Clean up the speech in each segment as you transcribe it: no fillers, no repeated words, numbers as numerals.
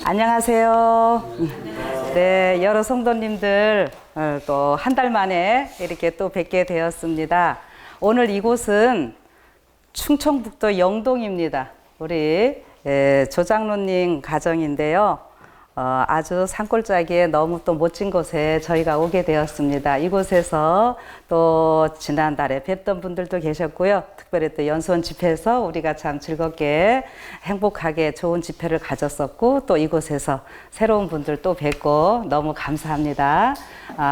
안녕하세요. 네, 여러 성도님들 또 한 달 만에 이렇게 또 뵙게 되었습니다. 오늘 이곳은 충청북도 영동입니다. 우리 조장로님 가정인데요. 아주 산골짜기에 너무 또 멋진 곳에 저희가 오게 되었습니다. 이곳에서 또 지난달에 뵙던 분들도 계셨고요. 특별히 또 연수원 집회에서 우리가 참 즐겁게 행복하게 좋은 집회를 가졌었고, 또 이곳에서 새로운 분들 또 뵙고 너무 감사합니다.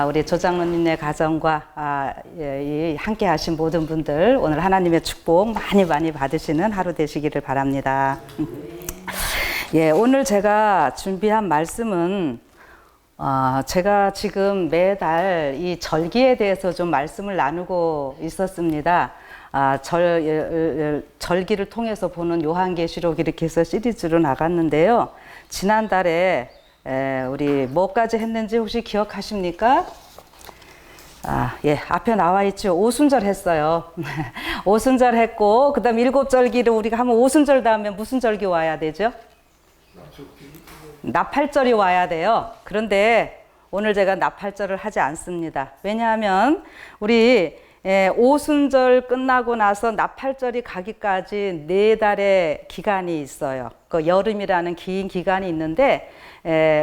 우리 조장로님네 가정과 함께 하신 모든 분들 오늘 하나님의 축복 많이 많이 받으시는 하루 되시기를 바랍니다. 예, 오늘 제가 준비한 말씀은 제가 지금 매달 이 절기에 대해서 좀 말씀을 나누고 있었습니다. 절기를 통해서 보는 요한계시록 이렇게 해서 시리즈로 나갔는데요. 지난달에 우리 뭐까지 했는지 혹시 기억하십니까? 예, 앞에 나와 있죠. 오순절 했어요. 오순절 했고, 그 다음 일곱 절기를 우리가 하면 오순절 다음에 무슨 절기 와야 되죠? 나팔절이 와야 돼요. 그런데 오늘 제가 나팔절을 하지 않습니다. 왜냐하면 우리 오순절 끝나고 나서 나팔절이 가기까지 4달의 기간이 있어요. 그 여름이라는 긴 기간이 있는데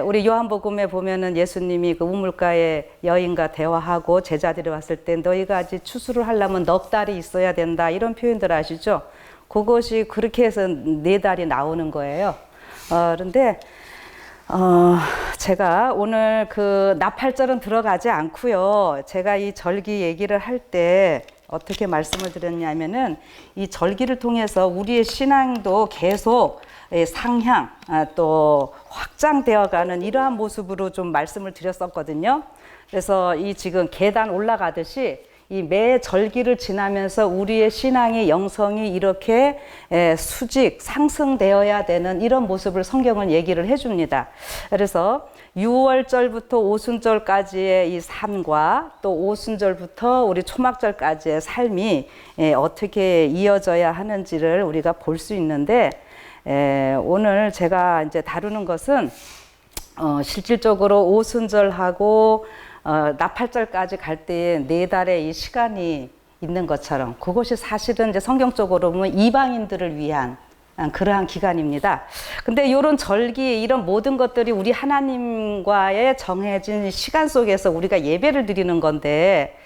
우리 요한복음에 보면은 예수님이 그 우물가에 여인과 대화하고 제자들이 왔을 때 너희가 아직 추수를 하려면 넉 달이 있어야 된다, 이런 표현들 아시죠? 그것이 그렇게 해서 4달이 나오는 거예요. 그런데 제가 오늘 그 나팔절은 들어가지 않고요. 제가 이 절기 얘기를 할 때 어떻게 말씀을 드렸냐면은 이 절기를 통해서 우리의 신앙도 계속 상향 또 확장되어가는 이러한 모습으로 좀 말씀을 드렸었거든요. 그래서 이 지금 계단 올라가듯이 이 매 절기를 지나면서 우리의 신앙의 영성이 이렇게 수직 상승되어야 되는 이런 모습을 성경은 얘기를 해줍니다. 그래서 6월절부터 오순절까지의 이 삶과 또 오순절부터 우리 초막절까지의 삶이 어떻게 이어져야 하는지를 우리가 볼 수 있는데, 오늘 제가 이제 다루는 것은 실질적으로 오순절하고 나팔절까지 갈 때에 4달의 이 시간이 있는 것처럼 그것이 사실은 이제 성경적으로 보면 이방인들을 위한 그러한 기간입니다. 근데 이런 절기, 이런 모든 것들이 우리 하나님과의 정해진 시간 속에서 우리가 예배를 드리는 건데,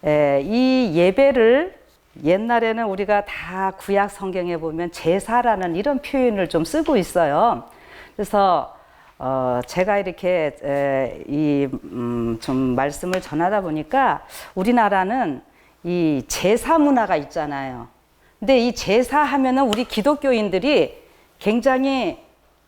이 예배를 옛날에는 우리가 다 구약 성경에 보면 제사라는 이런 표현을 좀 쓰고 있어요. 그래서 제가 이렇게 좀 말씀을 전하다 보니까 우리나라는 이 제사 문화가 있잖아요. 근데 이 제사 하면은 우리 기독교인들이 굉장히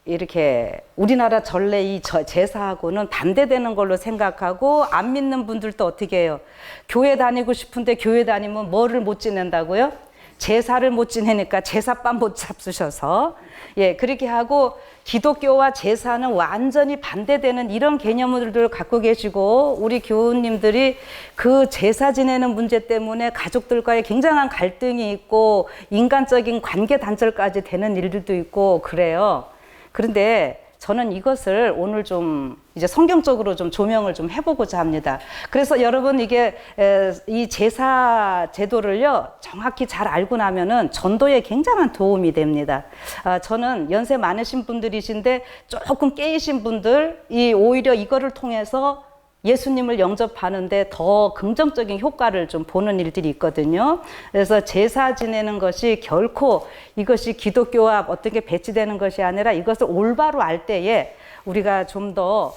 이렇게 우리나라 전래 이 제사하고는 반대되는 걸로 생각하고, 안 믿는 분들도 어떻게 해요? 교회 다니고 싶은데 교회 다니면 뭐를 못 지낸다고요? 제사를 못 지내니까 제사밥 못 잡수셔서, 예, 그렇게 하고 기독교와 제사는 완전히 반대되는 이런 개념들을 갖고 계시고, 우리 교우님들이 그 제사 지내는 문제 때문에 가족들과의 굉장한 갈등이 있고 인간적인 관계 단절까지 되는 일들도 있고 그래요. 그런데 저는 이것을 오늘 좀 이제 성경적으로 좀 조명을 좀 해보고자 합니다. 그래서 여러분, 이게 이 제사 제도를요 정확히 잘 알고 나면은 전도에 굉장한 도움이 됩니다. 저는 연세 많으신 분들이신데 조금 깨이신 분들, 오히려 이거를 통해서 예수님을 영접하는데 더 긍정적인 효과를 좀 보는 일들이 있거든요. 그래서 제사 지내는 것이 결코 이것이 기독교와 어떻게 배치되는 것이 아니라 이것을 올바로 알 때에 우리가 좀 더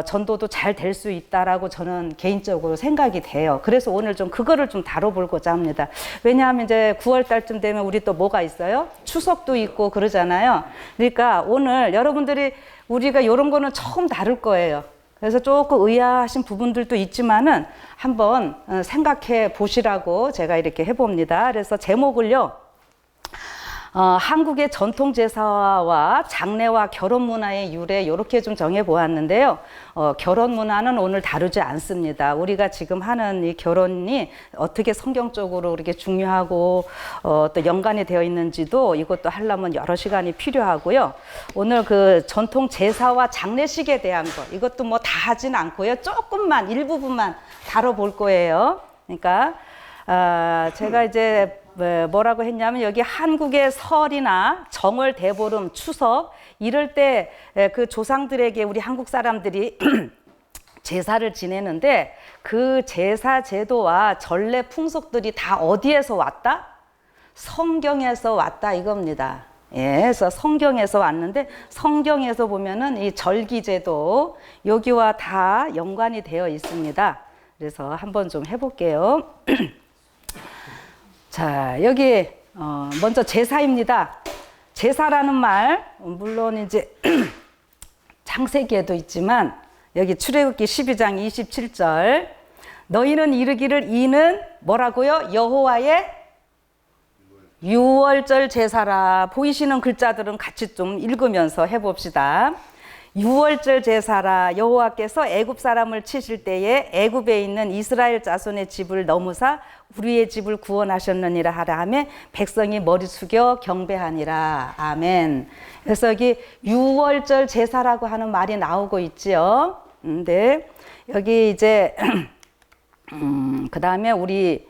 전도도 잘 될 수 있다라고 저는 개인적으로 생각이 돼요. 그래서 오늘 좀 그거를 좀 다뤄보고자 합니다. 왜냐하면 이제 9월 달쯤 되면 우리 또 뭐가 있어요? 추석도 있고 그러잖아요. 그러니까 오늘 여러분들이 우리가 이런 거는 처음 다룰 거예요. 그래서 조금 의아하신 부분들도 있지만은 한번 생각해 보시라고 제가 이렇게 해봅니다. 그래서 제목을요, 한국의 전통 제사와 장례와 결혼 문화의 유래 이렇게 좀 정해 보았는데요. 결혼 문화는 오늘 다루지 않습니다. 우리가 지금 하는 이 결혼이 어떻게 성경적으로 이렇게 중요하고 또 연관이 되어 있는지도 이것도 하려면 여러 시간이 필요하고요. 오늘 그 전통 제사와 장례식에 대한 것 이것도 뭐 다 하진 않고요. 조금만 일부분만 다뤄볼 거예요. 그러니까 제가 이제 뭐라고 했냐면 여기 한국의 설이나 정월, 대보름, 추석 이럴 때 그 조상들에게 우리 한국 사람들이 제사를 지내는데 그 제사 제도와 전례 풍속들이 다 어디에서 왔다? 성경에서 왔다 이겁니다. 예, 그래서 성경에서 왔는데 성경에서 보면은 이 절기제도 여기와 다 연관이 되어 있습니다. 그래서 한번 좀 해볼게요. 자, 여기 먼저 제사입니다. 제사라는 말 물론 이제 창세기에도 있지만 여기 출애굽기 12장 27절 너희는 이르기를 이는 뭐라고요? 여호와의 유월절 제사라. 보이시는 글자들은 같이 좀 읽으면서 해봅시다. 유월절 제사라. 여호와께서 애굽 사람을 치실 때에 애굽에 있는 이스라엘 자손의 집을 넘으사 우리의 집을 구원하셨느니라 하라 하며 백성이 머리 숙여 경배하니라. 아멘. 그래서 여기 유월절 제사라고 하는 말이 나오고 있지요. 근데 여기 이제 그 다음에 우리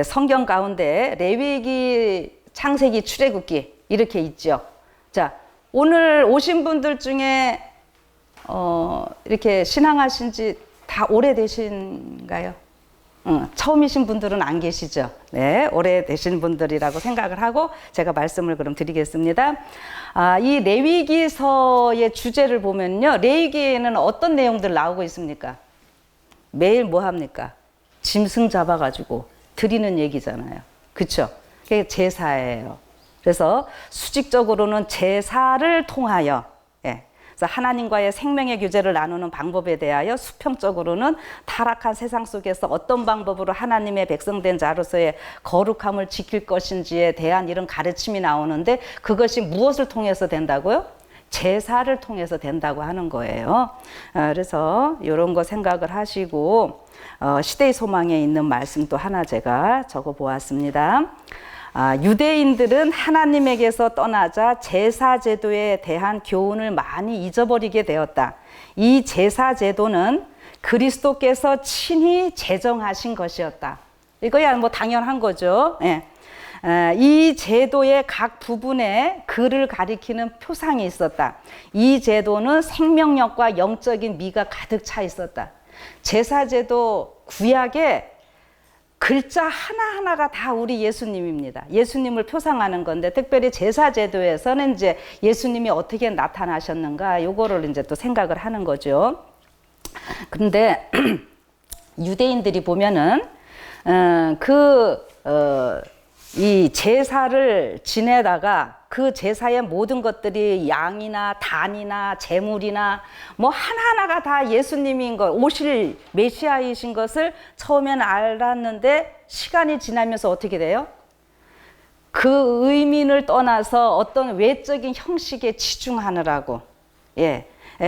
성경 가운데 레위기, 창세기, 출애굽기 이렇게 있죠. 자, 오늘 오신 분들 중에 이렇게 신앙하신 지 다 오래되신가요? 처음이신 분들은 안 계시죠. 네, 오래되신 분들이라고 생각을 하고 제가 말씀을 그럼 드리겠습니다. 이 레위기서의 주제를 보면요. 레위기에는 어떤 내용들 나오고 있습니까? 매일 뭐 합니까? 짐승 잡아가지고 드리는 얘기잖아요. 그렇죠? 그게 제사예요. 그래서 수직적으로는 제사를 통하여 그래서 하나님과의 생명의 교제를 나누는 방법에 대하여 수평적으로는 타락한 세상 속에서 어떤 방법으로 하나님의 백성된 자로서의 거룩함을 지킬 것인지에 대한 이런 가르침이 나오는데 그것이 무엇을 통해서 된다고요? 제사를 통해서 된다고 하는 거예요. 그래서 이런 거 생각을 하시고 시대의 소망에 있는 말씀도 하나 제가 적어 보았습니다. 유대인들은 하나님에게서 떠나자 제사 제도에 대한 교훈을 많이 잊어버리게 되었다. 이 제사 제도는 그리스도께서 친히 제정하신 것이었다. 이거야 뭐 당연한 거죠. 예. 이 제도의 각 부분에 그를 가리키는 표상이 있었다. 이 제도는 생명력과 영적인 미가 가득 차 있었다. 제사제도 구약에 글자 하나하나가 다 우리 예수님입니다. 예수님을 표상하는 건데 특별히 제사제도에서는 이제 예수님이 어떻게 나타나셨는가 요거를 이제 또 생각을 하는 거죠. 그런데 유대인들이 보면은 이 제사를 지내다가 그 제사의 모든 것들이 양이나 단이나 제물이나 뭐 하나하나가 다 예수님인 것, 오실 메시아이신 것을 처음엔 알았는데 시간이 지나면서 어떻게 돼요? 그 의미를 떠나서 어떤 외적인 형식에 치중하느라고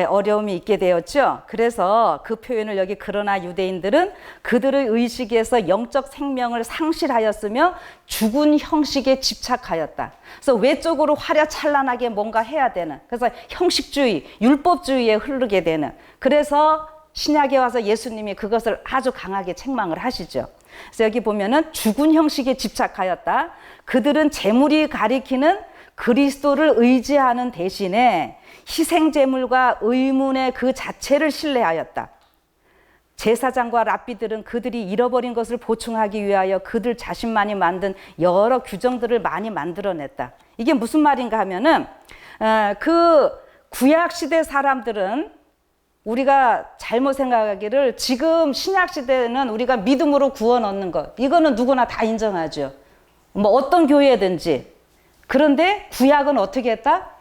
어려움이 있게 되었죠. 그래서 그 표현을 여기 그러나 유대인들은 그들의 의식에서 영적 생명을 상실하였으며 죽은 형식에 집착하였다. 그래서 외적으로 화려찬란하게 뭔가 해야 되는, 그래서 형식주의, 율법주의에 흐르게 되는, 그래서 신약에 와서 예수님이 그것을 아주 강하게 책망을 하시죠. 그래서 여기 보면은 죽은 형식에 집착하였다. 그들은 제물이 가리키는 그리스도를 의지하는 대신에 희생제물과 의문의 그 자체를 신뢰하였다. 제사장과 랍비들은 그들이 잃어버린 것을 보충하기 위하여 그들 자신만이 만든 여러 규정들을 많이 만들어냈다. 이게 무슨 말인가 하면은 그 구약시대 사람들은 우리가 잘못 생각하기를 지금 신약시대는 우리가 믿음으로 구원 얻는 것 이거는 누구나 다 인정하죠. 뭐 어떤 교회든지. 그런데 구약은 어떻게 했다?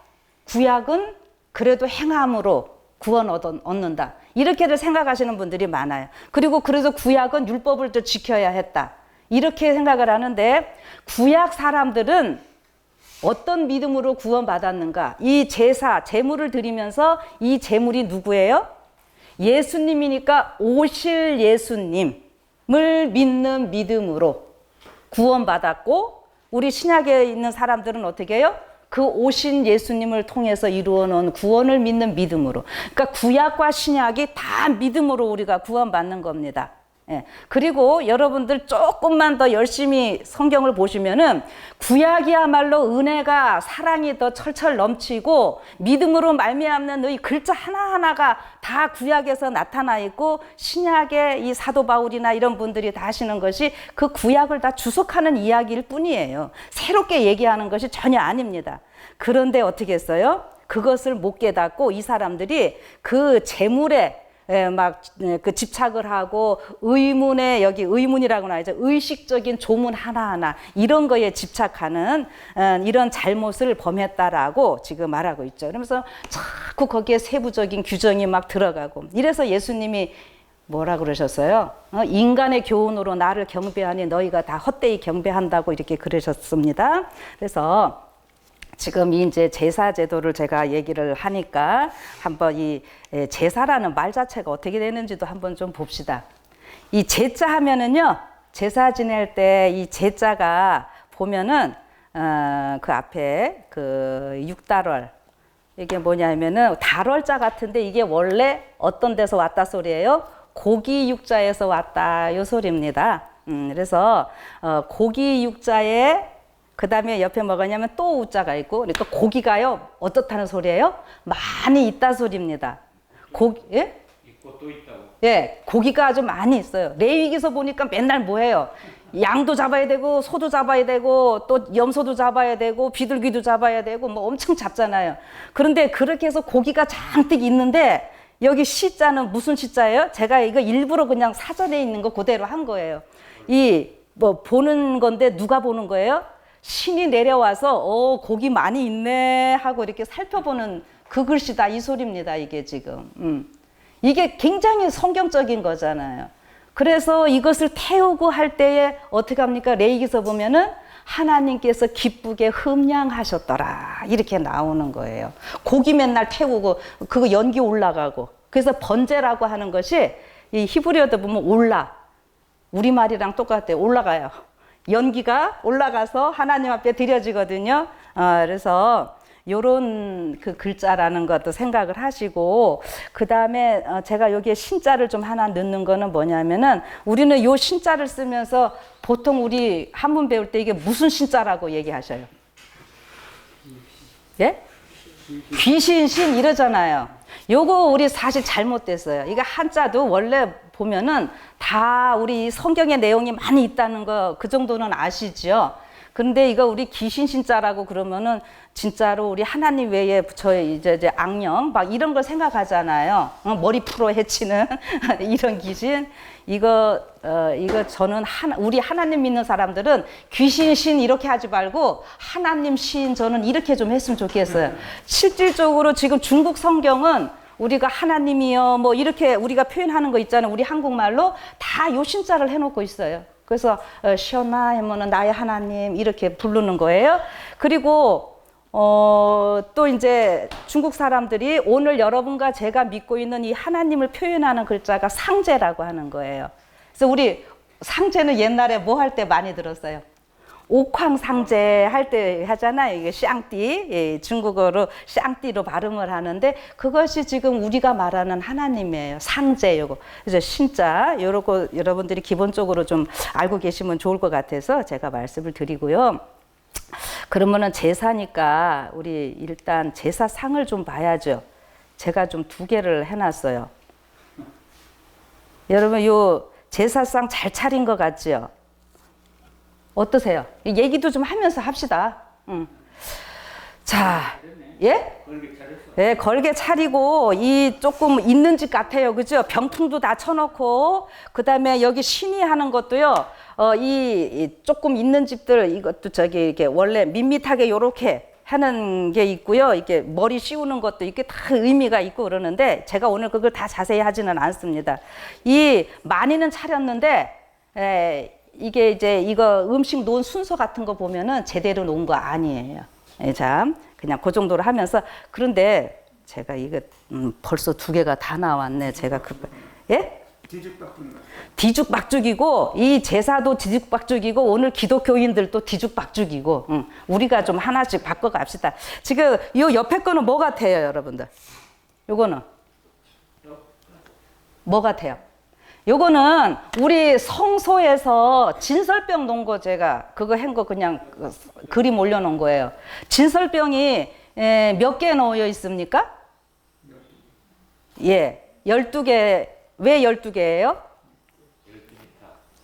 구약은 그래도 행함으로 구원 얻는다. 이렇게들 생각하시는 분들이 많아요. 그리고 그래서 구약은 율법을 또 지켜야 했다. 이렇게 생각을 하는데 구약 사람들은 어떤 믿음으로 구원받았는가? 이 제사, 제물을 드리면서 이 제물이 누구예요? 예수님이니까 오실 예수님을 믿는 믿음으로 구원받았고, 우리 신약에 있는 사람들은 어떻게 해요? 그 오신 예수님을 통해서 이루어 놓은 구원을 믿는 믿음으로. 그러니까 구약과 신약이 다 믿음으로 우리가 구원받는 겁니다. 예. 그리고 여러분들 조금만 더 열심히 성경을 보시면은 구약이야말로 은혜가 사랑이 더 철철 넘치고 믿음으로 말미암는 이 글자 하나하나가 다 구약에서 나타나 있고, 신약의 이 사도 바울이나 이런 분들이 다 하시는 것이 그 구약을 다 주석하는 이야기일 뿐이에요. 새롭게 얘기하는 것이 전혀 아닙니다. 그런데 어떻게 했어요? 그것을 못 깨닫고 이 사람들이 그 재물에 막 그 집착을 하고, 의문에, 여기 의문이라고 나오죠. 의식적인 조문 하나하나 이런 거에 집착하는 이런 잘못을 범했다라고 지금 말하고 있죠. 그러면서 자꾸 거기에 세부적인 규정이 막 들어가고, 이래서 예수님이 뭐라 그러셨어요? 인간의 교훈으로 나를 경배하니 너희가 다 헛되이 경배한다고 이렇게 그러셨습니다. 그래서 지금 이제 제사 제도를 제가 얘기를 하니까 한번 이 제사라는 말 자체가 어떻게 되는지도 한번 좀 봅시다. 이 제자 하면은요, 제사 지낼 때 이 제자가 보면은 그 앞에 그 육달월, 이게 뭐냐면은 달월자 같은데, 이게 원래 어떤 데서 왔다 소리예요? 고기 육자에서 왔다 요 소리입니다. 그래서 고기 육자에 그 다음에 옆에 뭐가냐면 또 우자가 있고, 그러니까 고기가요 어떻다는 소리예요? 많이 있다 소리입니다. 고기, 예? 있고 또 있다고. 예, 고기가 아주 많이 있어요. 레위기서 보니까 맨날 뭐해요? 양도 잡아야 되고, 소도 잡아야 되고, 또 염소도 잡아야 되고, 비둘기도 잡아야 되고, 뭐 엄청 잡잖아요. 그런데 그렇게 해서 고기가 잔뜩 있는데, 여기 시자는 무슨 시자예요? 제가 이거 일부러 그냥 사전에 있는 거 그대로 한 거예요. 이 뭐 보는 건데 누가 보는 거예요? 신이 내려와서 고기 많이 있네 하고 이렇게 살펴보는 그 글씨다 이 소리입니다. 이게 지금 이게 굉장히 성경적인 거잖아요. 그래서 이것을 태우고 할 때에 어떻게 합니까? 레위기서 보면은 하나님께서 기쁘게 흠양하셨더라 이렇게 나오는 거예요. 고기 맨날 태우고 그거 연기 올라가고, 그래서 번제라고 하는 것이 이 히브리어도 보면 우리말이랑 똑같아요. 올라가요. 연기가 올라가서 하나님 앞에 드려지거든요. 그래서 요런 그 글자라는 것도 생각을 하시고, 그 다음에 제가 여기에 신자를 좀 하나 넣는 거는 뭐냐면은, 우리는 요 신자를 쓰면서 보통 우리 한문 배울 때 이게 무슨 신자라고 얘기하셔요? 예? 귀신신 이러잖아요. 요거 우리 사실 잘못됐어요. 이게 한자도 원래 보면은 다 우리 성경의 내용이 많이 있다는 거 그 정도는 아시죠? 근데 이거 우리 귀신신자라고 그러면은 진짜로 우리 하나님 외에 저희 이제 악령 막 이런 걸 생각하잖아요. 머리 풀어 해치는 이런 귀신. 이거 저는 우리 하나님 믿는 사람들은 귀신신 이렇게 하지 말고 하나님 신 저는 이렇게 좀 했으면 좋겠어요. 실질적으로 지금 중국 성경은 우리가 하나님이여 뭐 이렇게 우리가 표현하는 거 있잖아요. 우리 한국말로 다 요 신자를 해놓고 있어요. 그래서 시온아 하면은 나의 하나님 이렇게 부르는 거예요. 그리고 또 이제 중국 사람들이 오늘 여러분과 제가 믿고 있는 이 하나님을 표현하는 글자가 상제라고 하는 거예요. 그래서 우리 상제는 옛날에 뭐 할 때 많이 들었어요? 옥황상제 할 때 하잖아요. 이게 샹띠, 예, 중국어로 샹띠로 발음을 하는데 그것이 지금 우리가 말하는 하나님이에요. 상제 요거. 그래서 신자 요거 여러분들이 기본적으로 좀 알고 계시면 좋을 것 같아서 제가 말씀을 드리고요. 그러면은 제사니까 우리 일단 제사상을 좀 봐야죠. 제가 좀 2개를 해놨어요. 여러분 요 제사상 잘 차린 것 같지요? 어떠세요? 얘기도 좀 하면서 합시다. 자, 예? 예, 걸게 차리고 이 조금 있는 집 같아요, 그죠? 병풍도 다 쳐놓고 그 다음에 여기 신이 하는 것도요. 이 조금 있는 집들 이것도 저기 이렇게 원래 밋밋하게 요렇게 하는 게 있고요. 이렇게 머리 씌우는 것도 이렇게 다 의미가 있고 그러는데 제가 오늘 그걸 다 자세히 하지는 않습니다. 이 많이는 차렸는데 이게 이제 이거 음식 놓은 순서 같은 거 보면은 제대로 놓은 거 아니에요. 예, 자, 그냥 그 정도로 하면서 그런데 제가 이거 벌써 2개가 다 나왔네. 제가 예? 뒤죽박죽이고 이 제사도 뒤죽박죽이고 오늘 기독교인들도 뒤죽박죽이고 우리가 좀 하나씩 바꿔갑시다. 지금 이 옆에 거는 뭐 같아요, 여러분들? 요거는 뭐 같아요? 요거는 우리 성소에서 진설병 놓은 거 제가 그거 한 거 그냥 그림 올려놓은 거예요. 진설병이 몇 개 놓여 있습니까? 예, 12개. 왜 12개예요?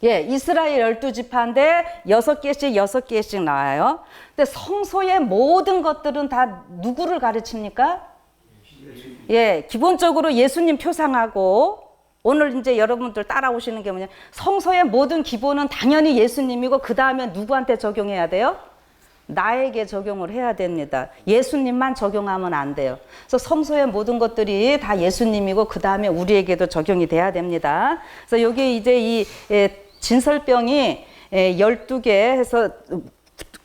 예, 이스라엘 12지파인데 6개씩 6개씩 나와요. 근데 성소의 모든 것들은 다 누구를 가르칩니까? 예, 기본적으로 예수님 표상하고 오늘 이제 여러분들 따라오시는 게 뭐냐? 성소의 모든 기본은 당연히 예수님이고 그 다음에 누구한테 적용해야 돼요? 나에게 적용을 해야 됩니다. 예수님만 적용하면 안 돼요. 그래서 성소의 모든 것들이 다 예수님이고 그 다음에 우리에게도 적용이 돼야 됩니다. 그래서 여기 이제 이 진설병이 12개 해서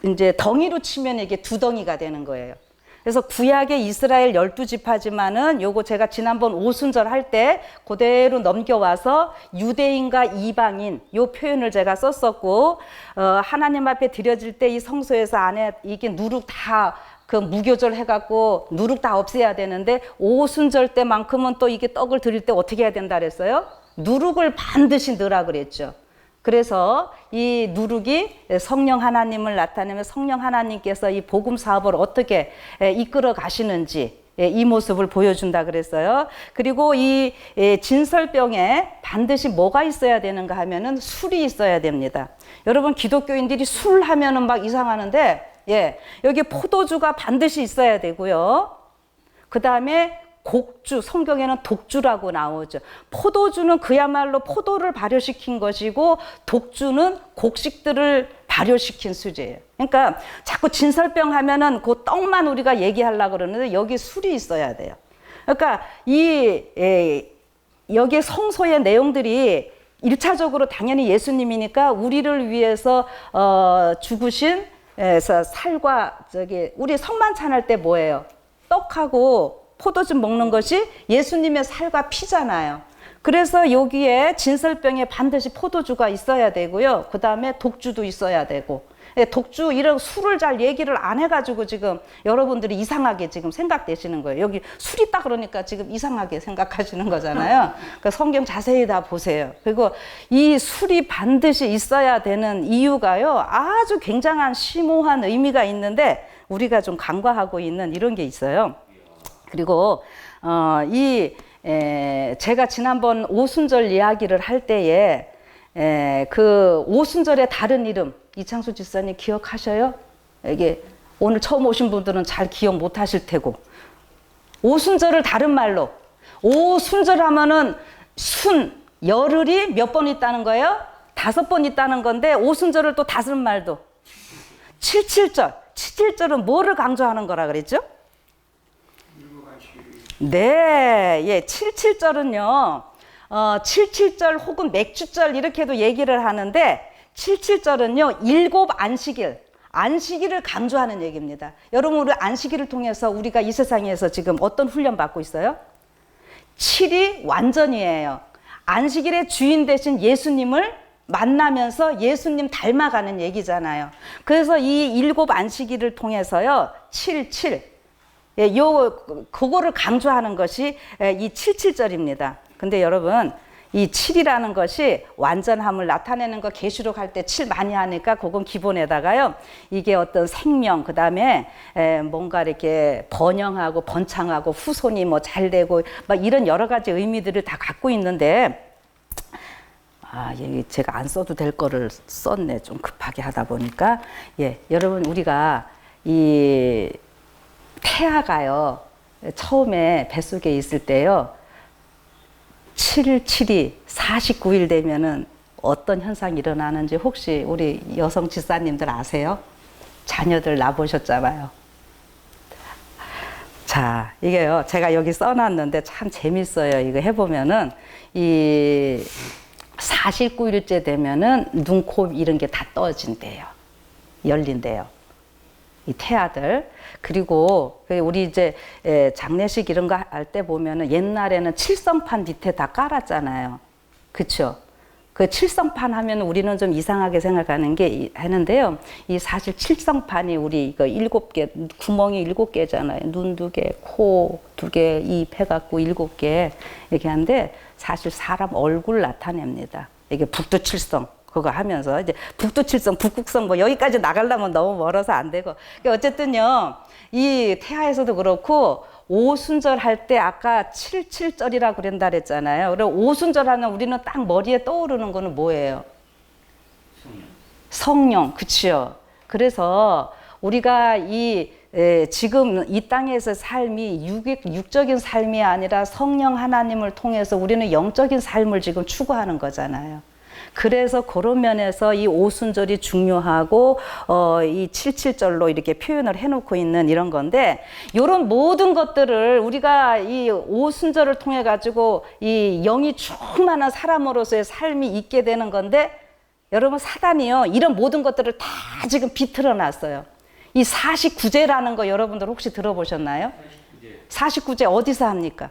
이제 덩이로 치면 이게 2덩이가 되는 거예요. 그래서 구약의 이스라엘 12지파지만은 요거 제가 지난번 오순절 할 때 그대로 넘겨와서 유대인과 이방인 요 표현을 제가 썼었고 하나님 앞에 드려질 때 이 성소에서 안에 이게 누룩 다 그 무교절 해갖고 누룩 다 없애야 되는데 오순절 때만큼은 또 이게 떡을 드릴 때 어떻게 해야 된다 그랬어요? 누룩을 반드시 넣으라 그랬죠. 그래서 이 누룩이 성령 하나님을 나타내며 성령 하나님께서 이 복음 사업을 어떻게 이끌어 가시는지 이 모습을 보여준다 그랬어요. 그리고 이 진설병에 반드시 뭐가 있어야 되는가 하면은 술이 있어야 됩니다. 여러분 기독교인들이 술 하면은 막 이상하는데 예, 여기 포도주가 반드시 있어야 되고요. 그 다음에 곡주, 성경에는 독주라고 나오죠. 포도주는 그야말로 포도를 발효시킨 것이고 독주는 곡식들을 발효시킨 수제예요. 그러니까 자꾸 진설병 하면은 그 떡만 우리가 얘기하려고 그러는데 여기 술이 있어야 돼요. 그러니까 여기 성소의 내용들이 1차적으로 당연히 예수님이니까 우리를 위해서 죽으신 살과 우리 성만찬할 때 뭐예요? 떡하고 포도주 먹는 것이 예수님의 살과 피잖아요. 그래서 여기에 진설병에 반드시 포도주가 있어야 되고요. 그 다음에 독주도 있어야 되고. 독주 이런 술을 잘 얘기를 안 해가지고 지금 여러분들이 이상하게 지금 생각되시는 거예요. 여기 술 있다 그러니까 지금 이상하게 생각하시는 거잖아요. 그러니까 성경 자세히 다 보세요. 그리고 이 술이 반드시 있어야 되는 이유가요. 아주 굉장한 심오한 의미가 있는데 우리가 좀 간과하고 있는 이런 게 있어요. 그리고 제가 지난번 오순절 이야기를 할 때에 그 오순절의 다른 이름 이창수 집사님 기억하셔요? 이게 오늘 처음 오신 분들은 잘 기억 못 하실 테고 오순절을 다른 말로 오순절 하면은 열흘이 몇 번 있다는 거예요? 5번 있다는 건데 오순절을 또 다른 말도 77절은 뭐를 강조하는 거라 그랬죠? 네, 예, 77절은요, 77절 혹은 맥주절 이렇게도 얘기를 하는데, 77절은요, 7 안식일을 강조하는 얘기입니다. 여러분, 우리 안식일을 통해서 우리가 이 세상에서 지금 어떤 훈련 받고 있어요? 7이 완전이에요. 안식일의 주인 되신 예수님을 만나면서 예수님 닮아가는 얘기잖아요. 그래서 이 7 안식일을 통해서요, 7. 예, 그거를 강조하는 것이 이 77절입니다. 근데 여러분, 이 7이라는 것이 완전함을 나타내는 거 계시록 할 때 7 많이 하니까 그건 기본에다가요. 이게 어떤 생명, 그 다음에 뭔가 이렇게 번영하고 번창하고 후손이 뭐 잘 되고 막 이런 여러 가지 의미들을 다 갖고 있는데 제가 안 써도 될 거를 썼네. 좀 급하게 하다 보니까. 예, 여러분 우리가 이 태아가요, 처음에 뱃속에 있을 때요, 7이 49일 되면은 어떤 현상이 일어나는지 혹시 우리 여성 집사님들 아세요? 자녀들 낳아보셨잖아요. 자, 이게요, 제가 여기 써놨는데 참 재밌어요. 이거 해보면은, 이 49일째 되면은 눈, 코 이런 게 다 떠진대요. 열린대요. 이 태아들. 그리고 우리 이제 장례식 이런 거 할 때 보면은 옛날에는 칠성판 밑에 다 깔았잖아요. 그쵸? 그 칠성판 하면 우리는 좀 이상하게 생각하는 게 하는데요. 이 사실 칠성판이 우리 이거 7개, 구멍이 7개잖아요. 눈 2개, 코 2개, 입 해갖고 7개 이렇게 하는데 사실 사람 얼굴 나타냅니다. 이게 북두칠성. 그거 하면서 이제 북두칠성, 북극성 뭐 여기까지 나가려면 너무 멀어서 안 되고. 어쨌든요, 이 태아에서도 그렇고 오순절 할 때 아까 77절이라고 그런다 그랬잖아요. 그리고 오순절 하면 우리는 딱 머리에 떠오르는 거는 뭐예요? 성령, 그치요? 그래서 우리가 지금 이 땅에서 삶이 육적인 삶이 아니라 성령 하나님을 통해서 우리는 영적인 삶을 지금 추구하는 거잖아요. 그래서 그런 면에서 이 오순절이 중요하고 이 77절로 이렇게 표현을 해놓고 있는 이런 건데, 이런 모든 것들을 우리가 이 오순절을 통해 가지고 이 영이 충만한 사람으로서의 삶이 있게 되는 건데, 여러분 사단이요 이런 모든 것들을 다 지금 비틀어 놨어요. 이 49제라는 거 여러분들 혹시 들어보셨나요? 49제 어디서 합니까?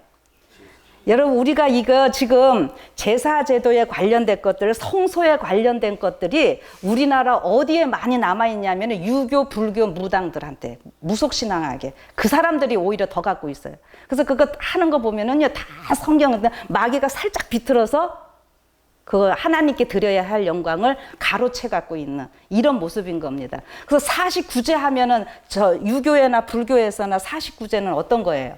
여러분 우리가 이거 지금 제사제도에 관련된 것들, 성소에 관련된 것들이 우리나라 어디에 많이 남아있냐면 유교, 불교 무당들한테 무속신앙하게 그 사람들이 오히려 더 갖고 있어요. 그래서 그거 하는 거 보면은요 다 성경, 마귀가 살짝 비틀어서 그 하나님께 드려야 할 영광을 가로채 갖고 있는 이런 모습인 겁니다. 그래서 49제 하면은 저 유교에나 불교에서나 49제는 어떤 거예요?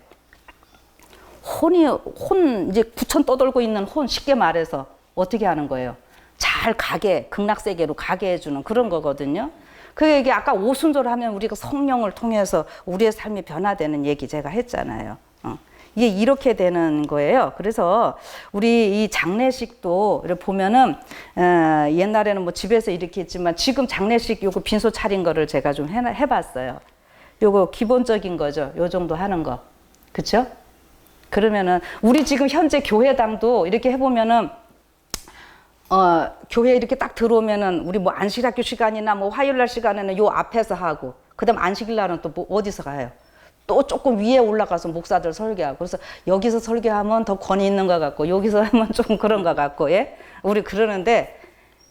혼 이제 부천 떠돌고 있는 혼, 쉽게 말해서 어떻게 하는 거예요? 잘 가게, 극락세계로 가게 해주는 그런 거거든요. 그 얘기 아까 오순절 하면 우리가 성령을 통해서 우리의 삶이 변화되는 얘기 제가 했잖아요. 이게 이렇게 되는 거예요. 그래서 우리 이 장례식도 이렇게 보면은 옛날에는 뭐 집에서 이렇게 했지만 지금 장례식 요거 빈소 차린 거를 제가 좀 해봤어요. 요거 기본적인 거죠. 요 정도 하는 거, 그렇죠? 그러면은 우리 지금 현재 교회당도 이렇게 해보면은 교회 이렇게 딱 들어오면은 우리 뭐 안식학교 시간이나 뭐 화요일날 시간에는 요 앞에서 하고, 그다음 안식일날은 또 뭐 어디서 가요? 또 조금 위에 올라가서 목사들 설교하고. 그래서 여기서 설교하면 더 권위 있는 것 같고 여기서 하면 좀 그런 것 같고, 예? 우리 그러는데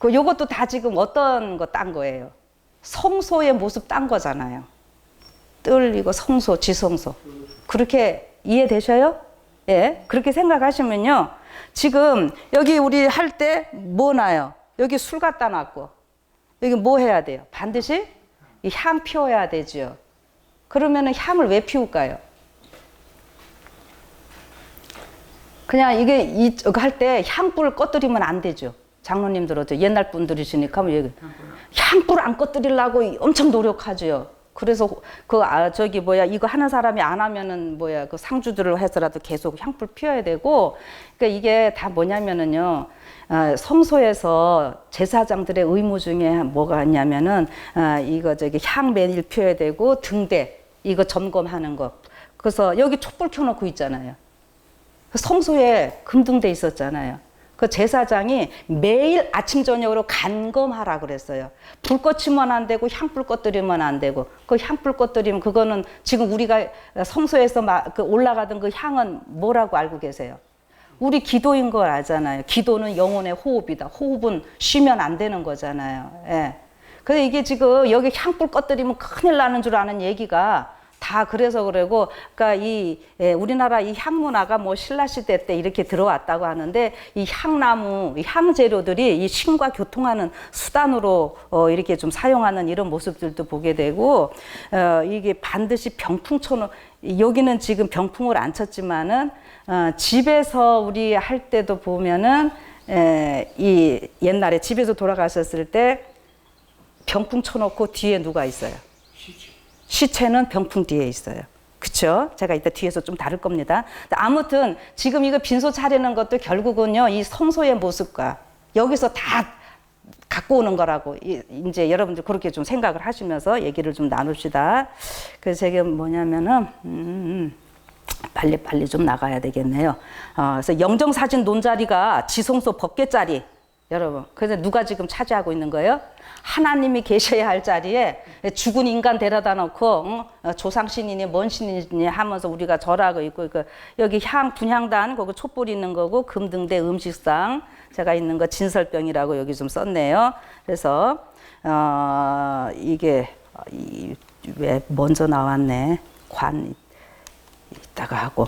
요것도 다 지금 어떤 거 딴 거예요? 성소의 모습 딴 거잖아요. 뜰이고 성소, 지성소. 그렇게 이해되셔요? 예, 그렇게 생각하시면요. 지금 여기 우리 할 때 뭐 나요? 여기 술 갖다 놨고 여기 뭐 해야 돼요? 반드시 이 향 피워야 되죠. 그러면은 향을 왜 피울까요? 그냥 이게 이거 할 때 향불을 꺼뜨리면 안 되죠. 장로님들 어때? 옛날 분들이시니까 뭐 향불 안 꺼뜨리려고 엄청 노력하죠. 그래서 이거 하는 사람이 안 하면은 그 상주들을 해서라도 계속 향불 피워야 되고. 그러니까 이게 다 뭐냐면은요, 성소에서 제사장들의 의무 중에 뭐가 있냐면은 향 매일 피워야 되고 등대 이거 점검하는 거. 그래서 여기 촛불 켜놓고 있잖아요. 성소에 금등대 있었잖아요. 그 제사장이 매일 아침 저녁으로 간검하라 그랬어요. 불 꺼치면 안 되고 향불 꺼뜨리면 안 되고. 그 향불 꺼뜨리면 그거는 지금 우리가 성소에서 올라가던 그 향은 뭐라고 알고 계세요? 우리 기도인 걸 알잖아요. 기도는 영혼의 호흡이다. 호흡은 쉬면 안 되는 거잖아요. 예. 근데 이게 지금 여기 향불 꺼뜨리면 큰일 나는 줄 아는 얘기가 다 그래서 그러고, 그러니까 우리나라 이 향문화가 뭐 신라시대 때 이렇게 들어왔다고 하는데, 이 향나무, 이 향재료들이 이 신과 교통하는 수단으로 이렇게 좀 사용하는 이런 모습들도 보게 되고, 이게 반드시 병풍처럼, 여기는 지금 병풍을 안 쳤지만은, 집에서 우리 할 때도 보면은, 이 옛날에 집에서 돌아가셨을 때 병풍 쳐놓고 뒤에 누가 있어요? 시체는 병풍 뒤에 있어요. 그쵸? 제가 이따 뒤에서 좀 다룰 겁니다. 아무튼 지금 이거 빈소 차리는 것도 결국은요, 이 성소의 모습과 여기서 다 갖고 오는 거라고 이제 여러분들 그렇게 좀 생각을 하시면서 얘기를 좀 나눕시다. 그래서 제가 뭐냐면은 빨리 좀 나가야 되겠네요. 그래서 영정사진 논자리가 지성소 법궤자리 여러분. 그래서 누가 지금 차지하고 있는 거예요? 하나님이 계셔야 할 자리에 죽은 인간 데려다 놓고 조상 신이니 뭔 신이니 하면서 우리가 절하고 있고, 여기 분향단 거기 촛불 있는 거고 금등대 음식상 제가 있는 거 진설병이라고 여기 좀 썼네요. 그래서 이게 왜 먼저 나왔네. 관 이따가 하고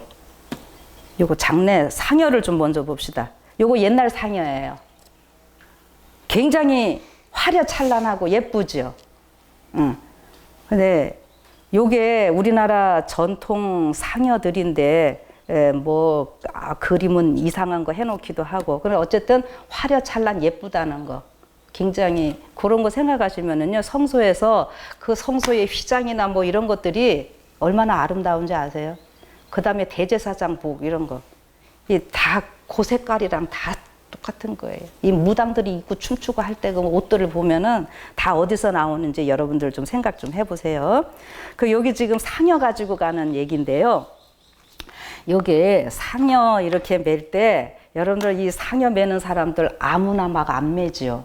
요거 장례 상여를 좀 먼저 봅시다. 요거 옛날 상여예요. 굉장히 화려찬란하고 예쁘죠. 근데 요게 우리나라 전통 상여들인데 그림은 이상한 거 해놓기도 하고. 그래 어쨌든 화려찬란 예쁘다는 거. 굉장히 그런 거 생각하시면은요, 성소에서 그 성소의 휘장이나 뭐 이런 것들이 얼마나 아름다운지 아세요? 그 다음에 대제사장복 이런 거. 이 다 그 색깔이랑 다 똑같은 거예요. 이 무당들이 입고 춤추고 할 때 그 옷들을 보면은 다 어디서 나오는지 여러분들 좀 생각 좀 해보세요. 여기 지금 상여 가지고 가는 얘기인데요. 요게 상여 이렇게 맬 때 여러분들 이 상여 매는 사람들 아무나 막 안 매지요.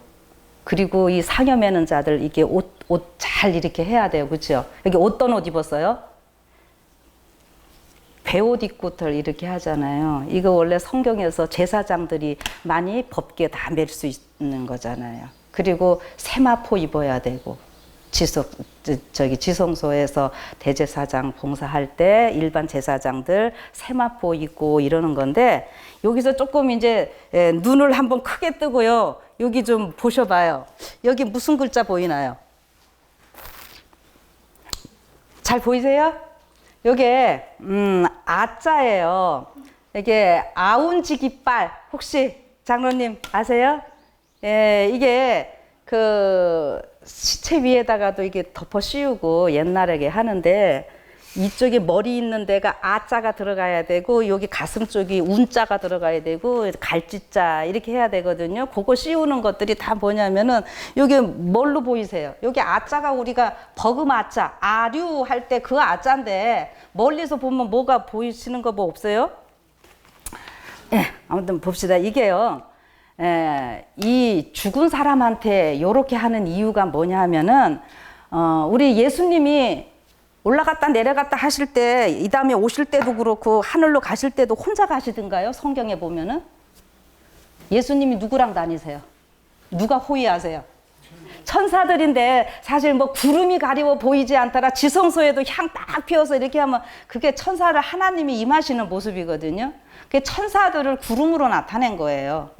그리고 이 상여 매는 자들 이게 옷 잘 이렇게 해야 돼요. 그렇죠? 여기 어떤 옷 입었어요? 배옷 입고들 이렇게 하잖아요. 이거 원래 성경에서 제사장들이 많이 법계 다 맬 수 있는 거잖아요. 그리고 세마포 입어야 되고, 지성소에서 대제사장 봉사할 때 일반 제사장들 세마포 입고 이러는 건데, 여기서 조금 이제 눈을 한번 크게 뜨고요. 여기 좀 보셔봐요. 여기 무슨 글자 보이나요? 잘 보이세요? 요게 아자예요. 이게 아운지깃발 혹시 장로님 아세요? 예, 이게 그 시체 위에다가도 이게 덮어 씌우고 옛날에 하는데, 이쪽에 머리 있는 데가 아자가 들어가야 되고 여기 가슴 쪽이 운자가 들어가야 되고 갈지자 이렇게 해야 되거든요. 그거 씌우는 것들이 다 뭐냐면은 여기 뭘로 보이세요? 여기 아자가 우리가 버금 아자, 아류 할 때 그 아자인데 멀리서 보면 뭐가 보이시는 거 뭐 없어요? 예, 아무튼 봅시다. 이게요. 이 죽은 사람한테 요렇게 하는 이유가 뭐냐 하면은 우리 예수님이 올라갔다 내려갔다 하실 때, 이 다음에 오실 때도 그렇고 하늘로 가실 때도 혼자 가시던가요? 성경에 보면은 예수님이 누구랑 다니세요? 누가 호위하세요? 천사들인데 사실 뭐 구름이 가리워 보이지 않더라 지성소에도 향 딱 피워서 이렇게 하면 그게 천사를 하나님이 임하시는 모습이거든요. 그게 천사들을 구름으로 나타낸 거예요.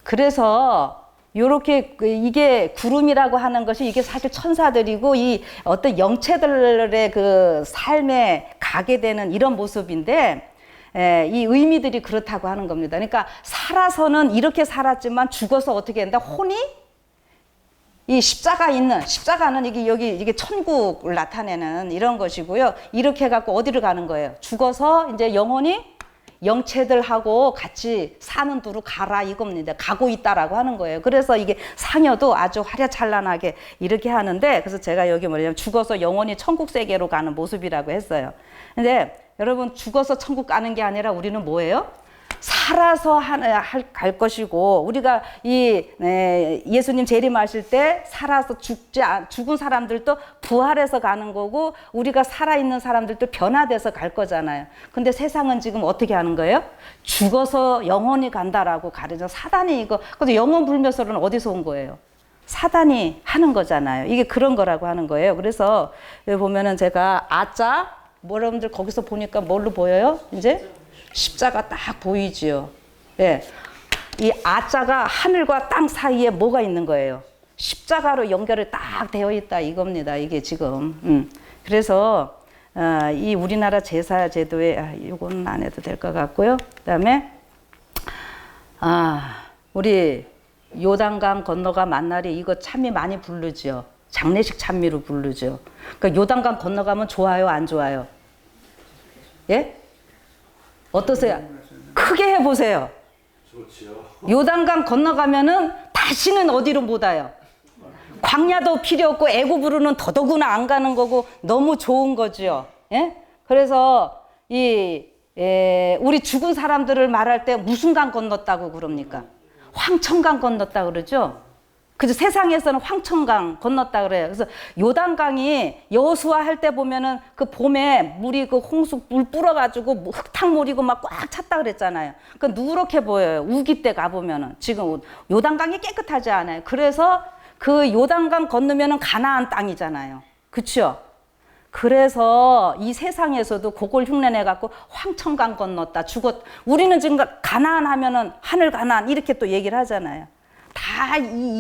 그래서 요렇게 이게 구름이라고 하는 것이 이게 사실 천사들이고 이 어떤 영체들의 그 삶에 가게 되는 이런 모습인데, 이 의미들이 그렇다고 하는 겁니다. 그러니까 살아서는 이렇게 살았지만 죽어서 어떻게 된다? 혼이 이 십자가는 이게 천국을 나타내는 이런 것이고요. 이렇게 해갖고 어디를 가는 거예요? 죽어서 이제 영혼이 영체들하고 같이 사는 두로 가라 이겁니다. 가고 있다라고 하는 거예요. 그래서 이게 상여도 아주 화려찬란하게 이렇게 하는데, 그래서 제가 여기 뭐냐면 죽어서 영원히 천국 세계로 가는 모습이라고 했어요. 근데 여러분, 죽어서 천국 가는 게 아니라 우리는 뭐예요? 살아서 갈 것이고, 우리가 예수님 재림하실 때 살아서 죽은 사람들도 부활해서 가는 거고, 우리가 살아있는 사람들도 변화돼서 갈 거잖아요. 근데 세상은 지금 어떻게 하는 거예요? 죽어서 영원히 간다라고 가르쳐. 사단이 이거, 근데 영원 불멸설은 어디서 온 거예요? 사단이 하는 거잖아요. 이게 그런 거라고 하는 거예요. 그래서 여기 보면은 제가 아자, 여러분들 거기서 보니까 뭘로 보여요? 이제? 십자가 딱 보이지요. 예. 이 아자가 하늘과 땅 사이에 뭐가 있는 거예요? 십자가로 연결이 딱 되어 있다 이겁니다. 이게 지금. 그래서 이 우리나라 제사 제도에 이거는 안 해도 될 것 같고요. 그다음에 우리 요단강 건너가 만날이 이거 참미 많이 부르죠. 장례식 참미로 부르죠. 그러니까 요단강 건너가면 좋아요, 안 좋아요? 예? 어떠세요? 크게 해보세요. 좋지요. 요단강 건너가면은 다시는 어디로 못 와요. 광야도 필요 없고 애굽으로는 더더구나 안 가는 거고 너무 좋은 거죠. 예? 그래서 우리 죽은 사람들을 말할 때 무슨 강 건넜다고 그럽니까? 황천강 건넜다 그러죠. 그죠? 세상에서는 황천강 건넜다 그래요. 그래서 요단강이 여호수아 할 때 보면은 그 봄에 물이 그 홍수 물 불어가지고 흙탕물이고 막 꽉 찼다 그랬잖아요. 그 누렇게 보여요. 우기 때 가보면은. 지금 요단강이 깨끗하지 않아요. 그래서 그 요단강 건너면은 가나안 땅이잖아요. 그쵸? 그래서 이 세상에서도 그걸 흉내내 갖고 황천강 건넜다 죽었. 우리는 지금 가나안 하면은 하늘 가나안 이렇게 또 얘기를 하잖아요. 다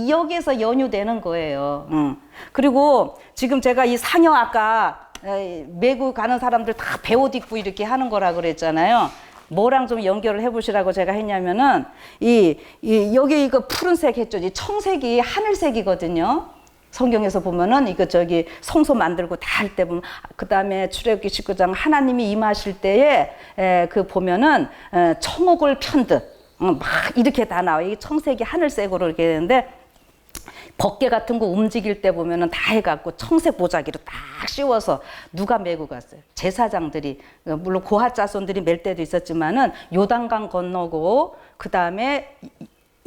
여기에서 연유되는 거예요. 그리고 지금 제가 이 상여 아까 메고 가는 사람들 다 배옷 입고 이렇게 하는 거라 그랬잖아요. 뭐랑 좀 연결을 해보시라고 제가 했냐면은 여기 이거 푸른색 했죠. 이 청색이 하늘색이거든요. 성경에서 보면은 이거 저기 성소 만들고 다 할 때 보면 그 다음에 출애굽기 19장 하나님이 임하실 때에 그 보면은 청옥을 편듯 막 이렇게 다 나와. 이 청색이 하늘색으로 이렇게 되는데 벗개 같은 거 움직일 때 보면은 다 해갖고 청색 보자기로 딱 씌워서 누가 메고 갔어요? 제사장들이. 물론 고핫 자손들이 멜 때도 있었지만은 요단강 건너고 그 다음에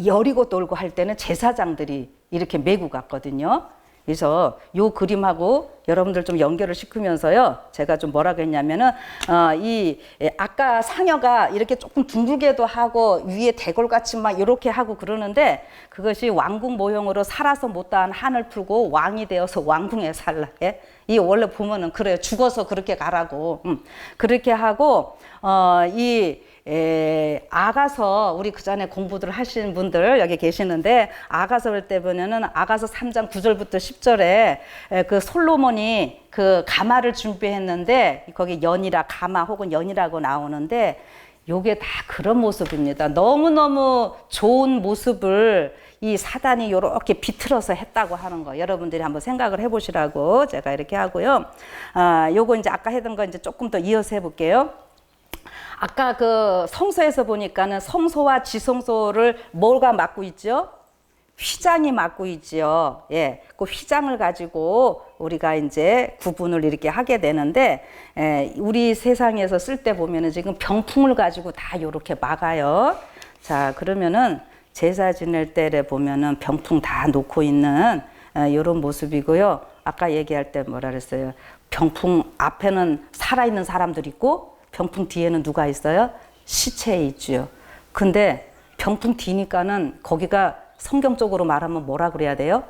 여리고 돌고 할 때는 제사장들이 이렇게 메고 갔거든요. 그래서 요 그림하고 여러분들 좀 연결을 시키면서요. 제가 좀 뭐라고 했냐면은 아까 상여가 이렇게 조금 둥글게도 하고 위에 대골같이 막 이렇게 하고 그러는데 그것이 왕궁 모형으로 살아서 못다한 한을 풀고 왕이 되어서 왕궁에 살라. 예? 이 원래 보면은 그래요. 죽어서 그렇게 가라고. 그렇게 하고 아가서 우리 그 전에 공부들 하신 분들 여기 계시는데 아가서 할 때 보면은 아가서 3장 9절부터 10절에 그 솔로몬이 그 가마를 준비했는데 거기 연이라 가마 혹은 연이라고 나오는데 요게 다 그런 모습입니다. 너무너무 좋은 모습을 이 사단이 요렇게 비틀어서 했다고 하는 거 여러분들이 한번 생각을 해보시라고 제가 이렇게 하고요. 요거 이제 아까 했던 거 이제 조금 더 이어서 해볼게요. 아까 그 성소에서 보니까는 성소와 지성소를 뭐가 맡고 있죠? 휘장이 맡고 있지요. 예, 그 휘장을 가지고 우리가 이제 구분을 이렇게 하게 되는데, 우리 세상에서 쓸 때 보면은 지금 병풍을 가지고 다 이렇게 막아요. 자, 그러면은 제사 지낼 때에 보면은 병풍 다 놓고 있는 이런 모습이고요. 아까 얘기할 때 뭐라 그랬어요? 병풍 앞에는 살아있는 사람들 있고 병풍 뒤에는 누가 있어요? 시체 있죠. 근데 병풍 뒤니까는 거기가 성경적으로 말하면 뭐라 그래야 돼요?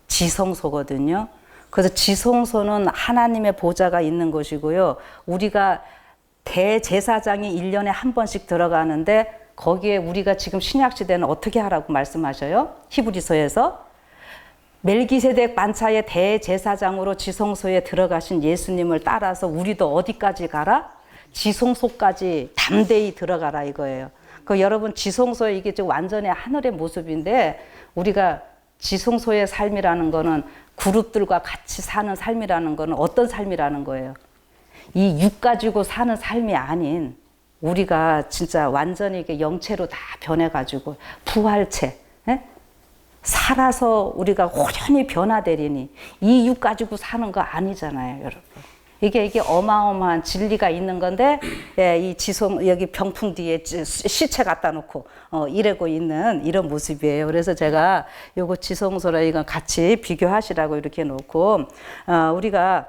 지성소거든요. 그래서 지성소는 하나님의 보좌가 있는 곳이고요. 우리가 대제사장이 1년에 한 번씩 들어가는데 거기에 우리가 지금 신약시대는 어떻게 하라고 말씀하셔요? 히브리서에서 멜기세덱 반차의 대제사장으로 지성소에 들어가신 예수님을 따라서 우리도 어디까지 가라? 지성소까지 담대히 들어가라 이거예요. 그 여러분 지성소에 이게 지금 완전히 하늘의 모습인데 우리가 지성소의 삶이라는 거는 그룹들과 같이 사는 삶이라는 거는 어떤 삶이라는 거예요? 이 육 가지고 사는 삶이 아닌 우리가 진짜 완전히 영체로 다 변해가지고 부활체 에? 살아서 우리가 호련히 변화되리니 이 육 가지고 사는 거 아니잖아요, 여러분. 이게 어마어마한 진리가 있는 건데, 예, 이 지성, 여기 병풍 뒤에 시체 갖다 놓고, 이러고 있는 이런 모습이에요. 그래서 제가 요거 지성소랑 이건 같이 비교하시라고 이렇게 놓고, 우리가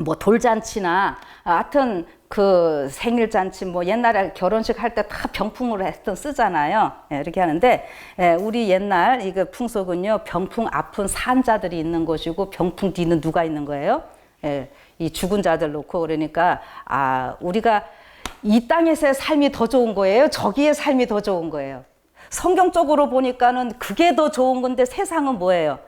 뭐 돌잔치나, 하여튼 그 생일잔치, 뭐 옛날에 결혼식 할 때 다 병풍으로 쓰잖아요. 예, 이렇게 하는데, 예, 우리 옛날 이거 풍속은요, 병풍 앞은 산자들이 있는 곳이고, 병풍 뒤는 누가 있는 거예요? 예, 이 죽은 자들 놓고 그러니까 우리가 이 땅에서의 삶이 더 좋은 거예요? 저기의 삶이 더 좋은 거예요? 성경적으로 보니까는 그게 더 좋은 건데 세상은 뭐예요?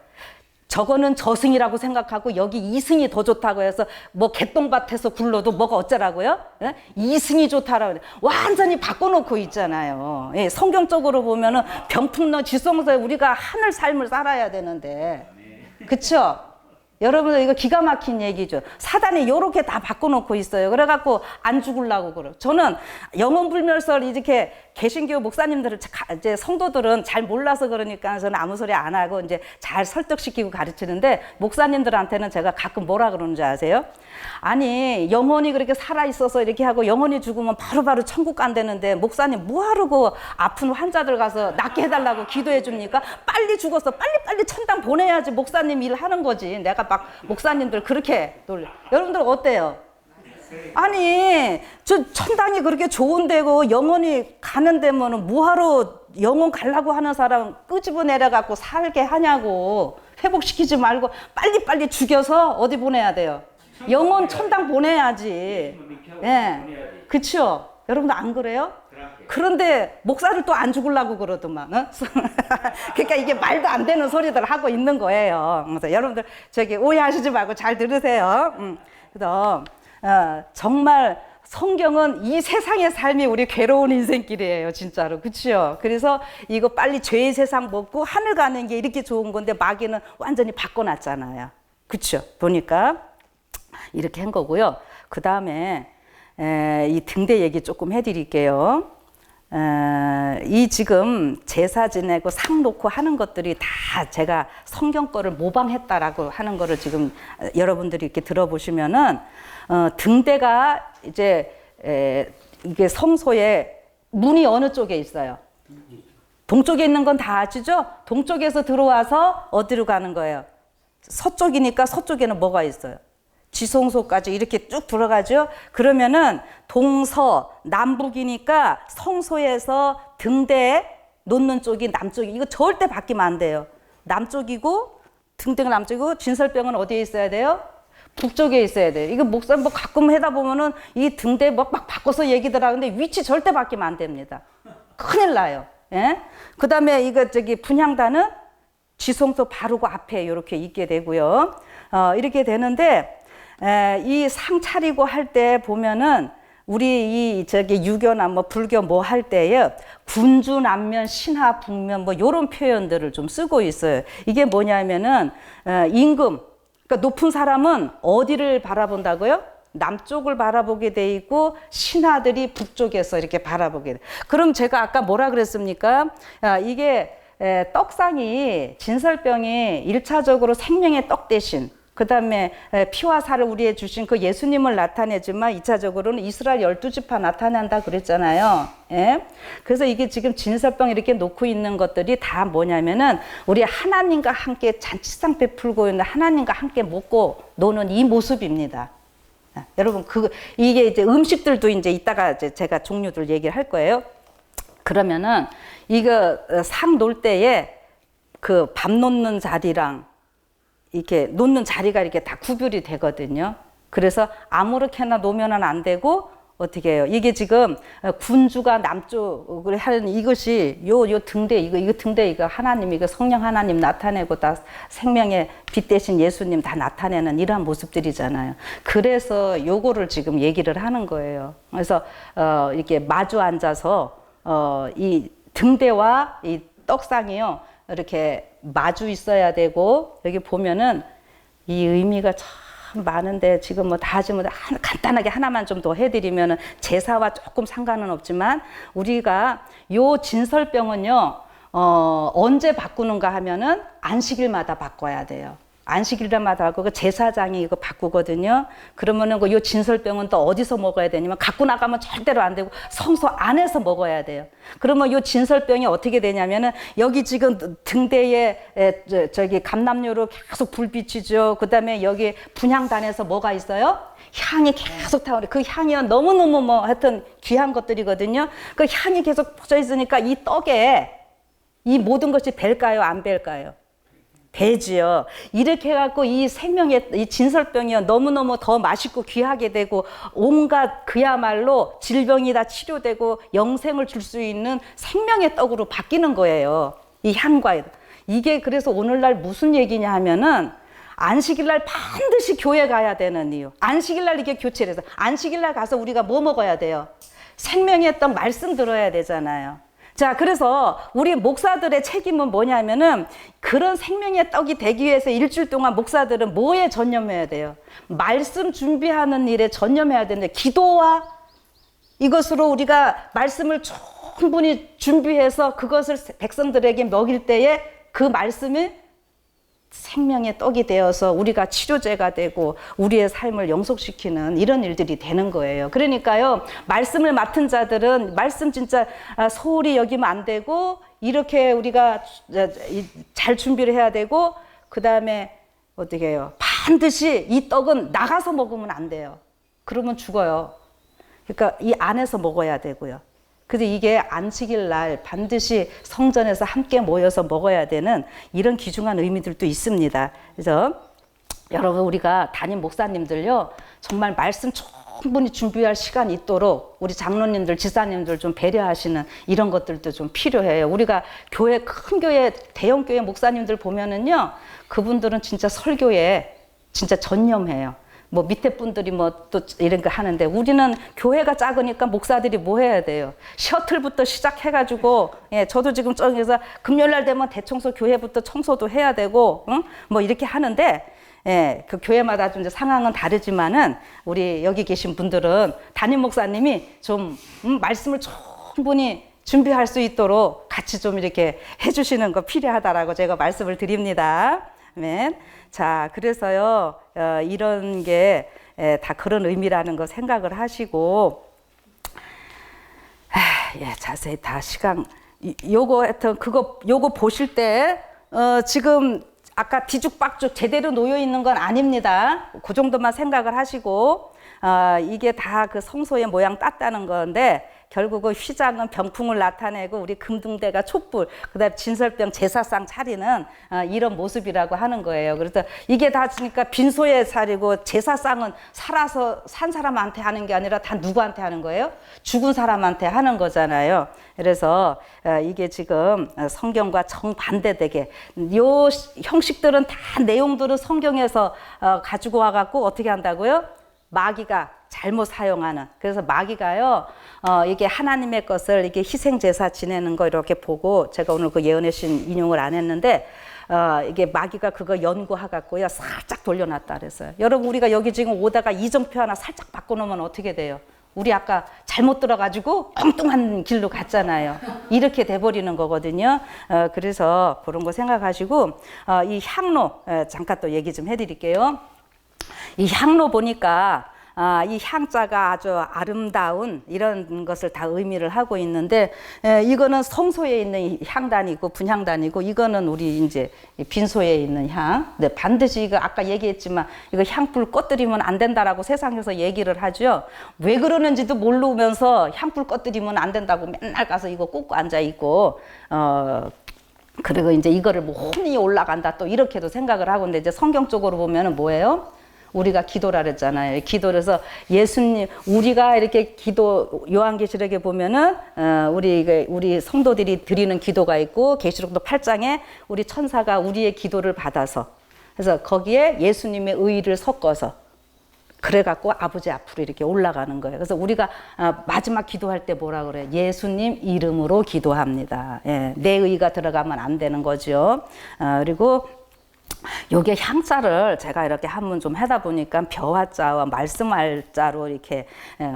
저거는 저승이라고 생각하고 여기 이승이 더 좋다고 해서 뭐 개똥밭에서 굴러도 뭐가 어쩌라고요? 예? 이승이 좋다라고 완전히 바꿔놓고 있잖아요. 예, 성경적으로 보면은 병풍너 지성소에 우리가 하늘 삶을 살아야 되는데, 그쵸? 여러분들 이거 기가 막힌 얘기죠. 사단이 요렇게 다 바꿔놓고 있어요. 그래갖고 안 죽으려고 그래요. 저는 영혼불멸설 이렇게 개신교 목사님들은 이제 성도들은 잘 몰라서 그러니까 저는 아무 소리 안 하고 이제 잘 설득시키고 가르치는데 목사님들한테는 제가 가끔 뭐라 그러는지 아세요? 아니 영혼이 그렇게 살아있어서 이렇게 하고 영혼이 죽으면 바로바로 천국 간다는데 목사님 뭐하러 그 아픈 환자들 가서 낫게 해달라고 기도해 줍니까? 빨리 죽어서 빨리빨리 천당 보내야지 목사님 일 하는 거지. 내가 막 목사님들 그렇게 놀려. 여러분들 어때요? 아니 저 천당이 그렇게 좋은 데고 영혼이 가는 데면은 뭐하러 영혼 가려고 하는 사람 끄집어 내려갖고 살게 하냐고. 회복시키지 말고 빨리빨리 죽여서 어디 보내야 돼요? 영혼 천당 보내야지. 예, 그쵸? 여러분들 안 그래요? 그런데 목사를 또 안 죽으려고 그러더만. 어? 그러니까 이게 말도 안 되는 소리들 하고 있는 거예요. 그래서 여러분들 저기 오해하시지 말고 잘 들으세요. 그래서 정말 성경은 이 세상의 삶이 우리 괴로운 인생길이에요, 진짜로. 그치요? 그래서 이거 빨리 죄의 세상 먹고 하늘 가는 게 이렇게 좋은 건데 마귀는 완전히 바꿔놨잖아요. 그쵸? 보니까 이렇게 한 거고요. 그 다음에 이 등대 얘기 조금 해드릴게요. 이 지금 제사 지내고 상 놓고 하는 것들이 다 제가 성경 거를 모방했다라고 하는 거를 지금 여러분들이 이렇게 들어보시면은 등대가 이제 이게 성소에 문이 어느 쪽에 있어요? 동쪽에 있는 건 다 아시죠? 동쪽에서 들어와서 어디로 가는 거예요? 서쪽이니까 서쪽에는 뭐가 있어요? 지성소까지 이렇게 쭉 들어가죠. 그러면은 동서 남북이니까 성소에서 등대에 놓는 쪽이 남쪽이, 이거 절대 바뀌면 안 돼요. 남쪽이고 등대가 남쪽이고 진설병은 어디에 있어야 돼요? 북쪽에 있어야 돼요. 이거 목사 뭐 가끔 하다 보면은 이 등대 뭐 막 바꿔서 얘기들 하는데 위치 절대 바뀌면 안 됩니다. 큰일 나요. 예? 그 다음에 이거 저기 분향단은 지성소 바로 그 앞에 이렇게 있게 되고요. 이렇게 되는데 이 상 차리고 할 때 보면은 우리 이 저기 유교나 뭐 불교 뭐 할 때에 군주 남면 신하 북면 뭐 요런 표현들을 좀 쓰고 있어요. 이게 뭐냐면은 임금, 그러니까 높은 사람은 어디를 바라본다고요? 남쪽을 바라보게 돼 있고 신하들이 북쪽에서 이렇게 바라보게 돼. 그럼 제가 아까 뭐라 그랬습니까? 이게 떡상이 진설병이 1차적으로 생명의 떡 대신 그 다음에 피와 살을 우리에 주신 그 예수님을 나타내지만 2차적으로는 이스라엘 12지파 나타난다 그랬잖아요. 예? 그래서 이게 지금 진설병 이렇게 놓고 있는 것들이 다 뭐냐면은 우리 하나님과 함께 잔치상 베풀고 있는 하나님과 함께 먹고 노는 이 모습입니다. 여러분 이게 이제 음식들도 이제 이따가 이제 제가 종류들 얘기를 할 거예요. 그러면은 이거 상 놓을 때에 그 밥 놓는 자리랑 이렇게 놓는 자리가 이렇게 다 구별이 되거든요. 그래서 아무렇게나 놓으면 안 되고 어떻게 해요? 이게 지금 군주가 남쪽을 하는 이것이 요 등대 이거 등대 이거 하나님 이거 성령 하나님 나타내고 다 생명의 빛 대신 예수님 다 나타내는 이러한 모습들이잖아요. 그래서 요거를 지금 얘기를 하는 거예요. 그래서 이렇게 마주 앉아서 이 등대와 이 떡상이요 이렇게 마주 있어야 되고 여기 보면은 이 의미가 참 많은데 지금 뭐 다 하지만 간단하게 하나만 좀 더 해드리면은 제사와 조금 상관은 없지만 우리가 요 진설병은요 언제 바꾸는가 하면은 안식일마다 바꿔야 돼요. 안식일마다 하고 그 제사장이 이거 바꾸거든요. 그러면은 요 진설병은 또 어디서 먹어야 되냐면 갖고 나가면 절대로 안 되고 성소 안에서 먹어야 돼요. 그러면 요 진설병이 어떻게 되냐면은 여기 지금 등대에 저기 감람류로 계속 불빛이죠. 그다음에 여기 분향단에서 뭐가 있어요? 향이 계속 타오르. 그 향이 너무너무 뭐 하여튼 귀한 것들이거든요. 그 향이 계속 퍼져 있으니까 이 떡에 이 모든 것이 뵐까요? 안 뵐까요? 배지요. 이렇게 해갖고 이 생명의 이 진설병이 너무너무 더 맛있고 귀하게 되고 온갖 그야말로 질병이 다 치료되고 영생을 줄 수 있는 생명의 떡으로 바뀌는 거예요. 이 향과 이게 그래서 오늘날 무슨 얘기냐 하면은 안식일날 반드시 교회 가야 되는 이유. 안식일날 이렇게 교체를 해서 안식일날 가서 우리가 뭐 먹어야 돼요? 생명의 떡 말씀 들어야 되잖아요. 자, 그래서 우리 목사들의 책임은 뭐냐면은 그런 생명의 떡이 되기 위해서 일주일 동안 목사들은 뭐에 전념해야 돼요? 말씀 준비하는 일에 전념해야 되는데, 기도와 이것으로 우리가 말씀을 충분히 준비해서 그것을 백성들에게 먹일 때에 그 말씀이 생명의 떡이 되어서 우리가 치료제가 되고 우리의 삶을 영속시키는 이런 일들이 되는 거예요. 그러니까요, 말씀을 맡은 자들은 말씀 진짜 소홀히 여기면 안 되고, 이렇게 우리가 잘 준비를 해야 되고, 그 다음에 어떻게 해요? 반드시 이 떡은 나가서 먹으면 안 돼요. 그러면 죽어요. 그러니까 이 안에서 먹어야 되고요. 그래서 이게 안식일 날 반드시 성전에서 함께 모여서 먹어야 되는 이런 귀중한 의미들도 있습니다. 그래서 여러분, 우리가 담임 목사님들요, 정말 말씀 충분히 준비할 시간이 있도록 우리 장로님들, 지사님들 좀 배려하시는 이런 것들도 좀 필요해요. 우리가 교회, 큰 교회, 대형 교회 목사님들 보면은요, 그분들은 진짜 설교에 진짜 전념해요. 뭐 밑에 분들이 뭐 또 이런 거 하는데, 우리는 교회가 작으니까 목사들이 뭐 해야 돼요? 셔틀부터 시작해가지고, 예, 저도 지금 저기서 금요일날 되면 대청소 교회부터 청소도 해야 되고, 응? 뭐 이렇게 하는데, 예, 그 교회마다 좀 이제 상황은 다르지만은 우리 여기 계신 분들은 담임 목사님이 좀 말씀을 충분히 준비할 수 있도록 같이 좀 이렇게 해주시는 거 필요하다라고 제가 말씀을 드립니다. 아멘. 자, 그래서요, 이런 게 다 그런 의미라는 거 생각을 하시고, 예, 자세히 다 시간, 요거 하여튼 요거 보실 때, 지금 아까 뒤죽박죽 제대로 놓여 있는 건 아닙니다. 그 정도만 생각을 하시고, 이게 다 그 성소의 모양 땄다는 건데, 결국은 휘장은 병풍을 나타내고 우리 금등대가 촛불, 그다음에 진설병 제사상 차리는 이런 모습이라고 하는 거예요. 그래서 이게 다 지니까 빈소에 차리고, 제사상은 살아서 산 사람한테 하는 게 아니라 다 누구한테 하는 거예요? 죽은 사람한테 하는 거잖아요. 그래서 이게 지금 성경과 정반대되게, 요 형식들은 다 내용들은 성경에서 가지고 와갖고 어떻게 한다고요? 마귀가 잘못 사용하는. 그래서 마귀가요, 이게 하나님의 것을 이게 희생제사 지내는 거 이렇게 보고, 제가 오늘 그 예언의 신 인용을 안 했는데, 이게 마귀가 그거 연구해갖고요, 살짝 돌려놨다 그랬어요. 여러분, 우리가 여기 지금 오다가 이정표 하나 살짝 바꿔놓으면 어떻게 돼요? 우리 아까 잘못 들어가지고 엉뚱한 길로 갔잖아요. 이렇게 돼버리는 거거든요. 그래서 그런 거 생각하시고, 이 향로, 잠깐 또 얘기 좀 해드릴게요. 이 향로 보니까 이 향자가 아주 아름다운 이런 것을 다 의미를 하고 있는데, 이거는 성소에 있는 향단이고 분향단이고, 이거는 우리 이제 빈소에 있는 향. 네, 반드시 이거 아까 얘기했지만 이거 향불 꺼뜨리면 안 된다라고 세상에서 얘기를 하죠. 왜 그러는지도 모르면서 향불 꺼뜨리면 안 된다고 맨날 가서 이거 꽂고 앉아 있고, 그리고 이제 이거를 뭐 혼이 올라간다 또 이렇게도 생각을 하고, 근데 이제 성경적으로 보면은 뭐예요? 우리가 기도라 그랬잖아요. 기도를 해서 예수님, 우리가 이렇게 기도, 요한계시록에 보면은, 우리 성도들이 드리는 기도가 있고, 계시록도 8장에 우리 천사가 우리의 기도를 받아서, 그래서 거기에 예수님의 의의를 섞어서, 그래갖고 아버지 앞으로 이렇게 올라가는 거예요. 그래서 우리가 마지막 기도할 때 뭐라 그래요? 예수님 이름으로 기도합니다. 예, 내 의의가 들어가면 안 되는 거죠. 그리고 요게 향자를 제가 이렇게 한번 좀 하다 보니까 벼화자와 말씀할자로 이렇게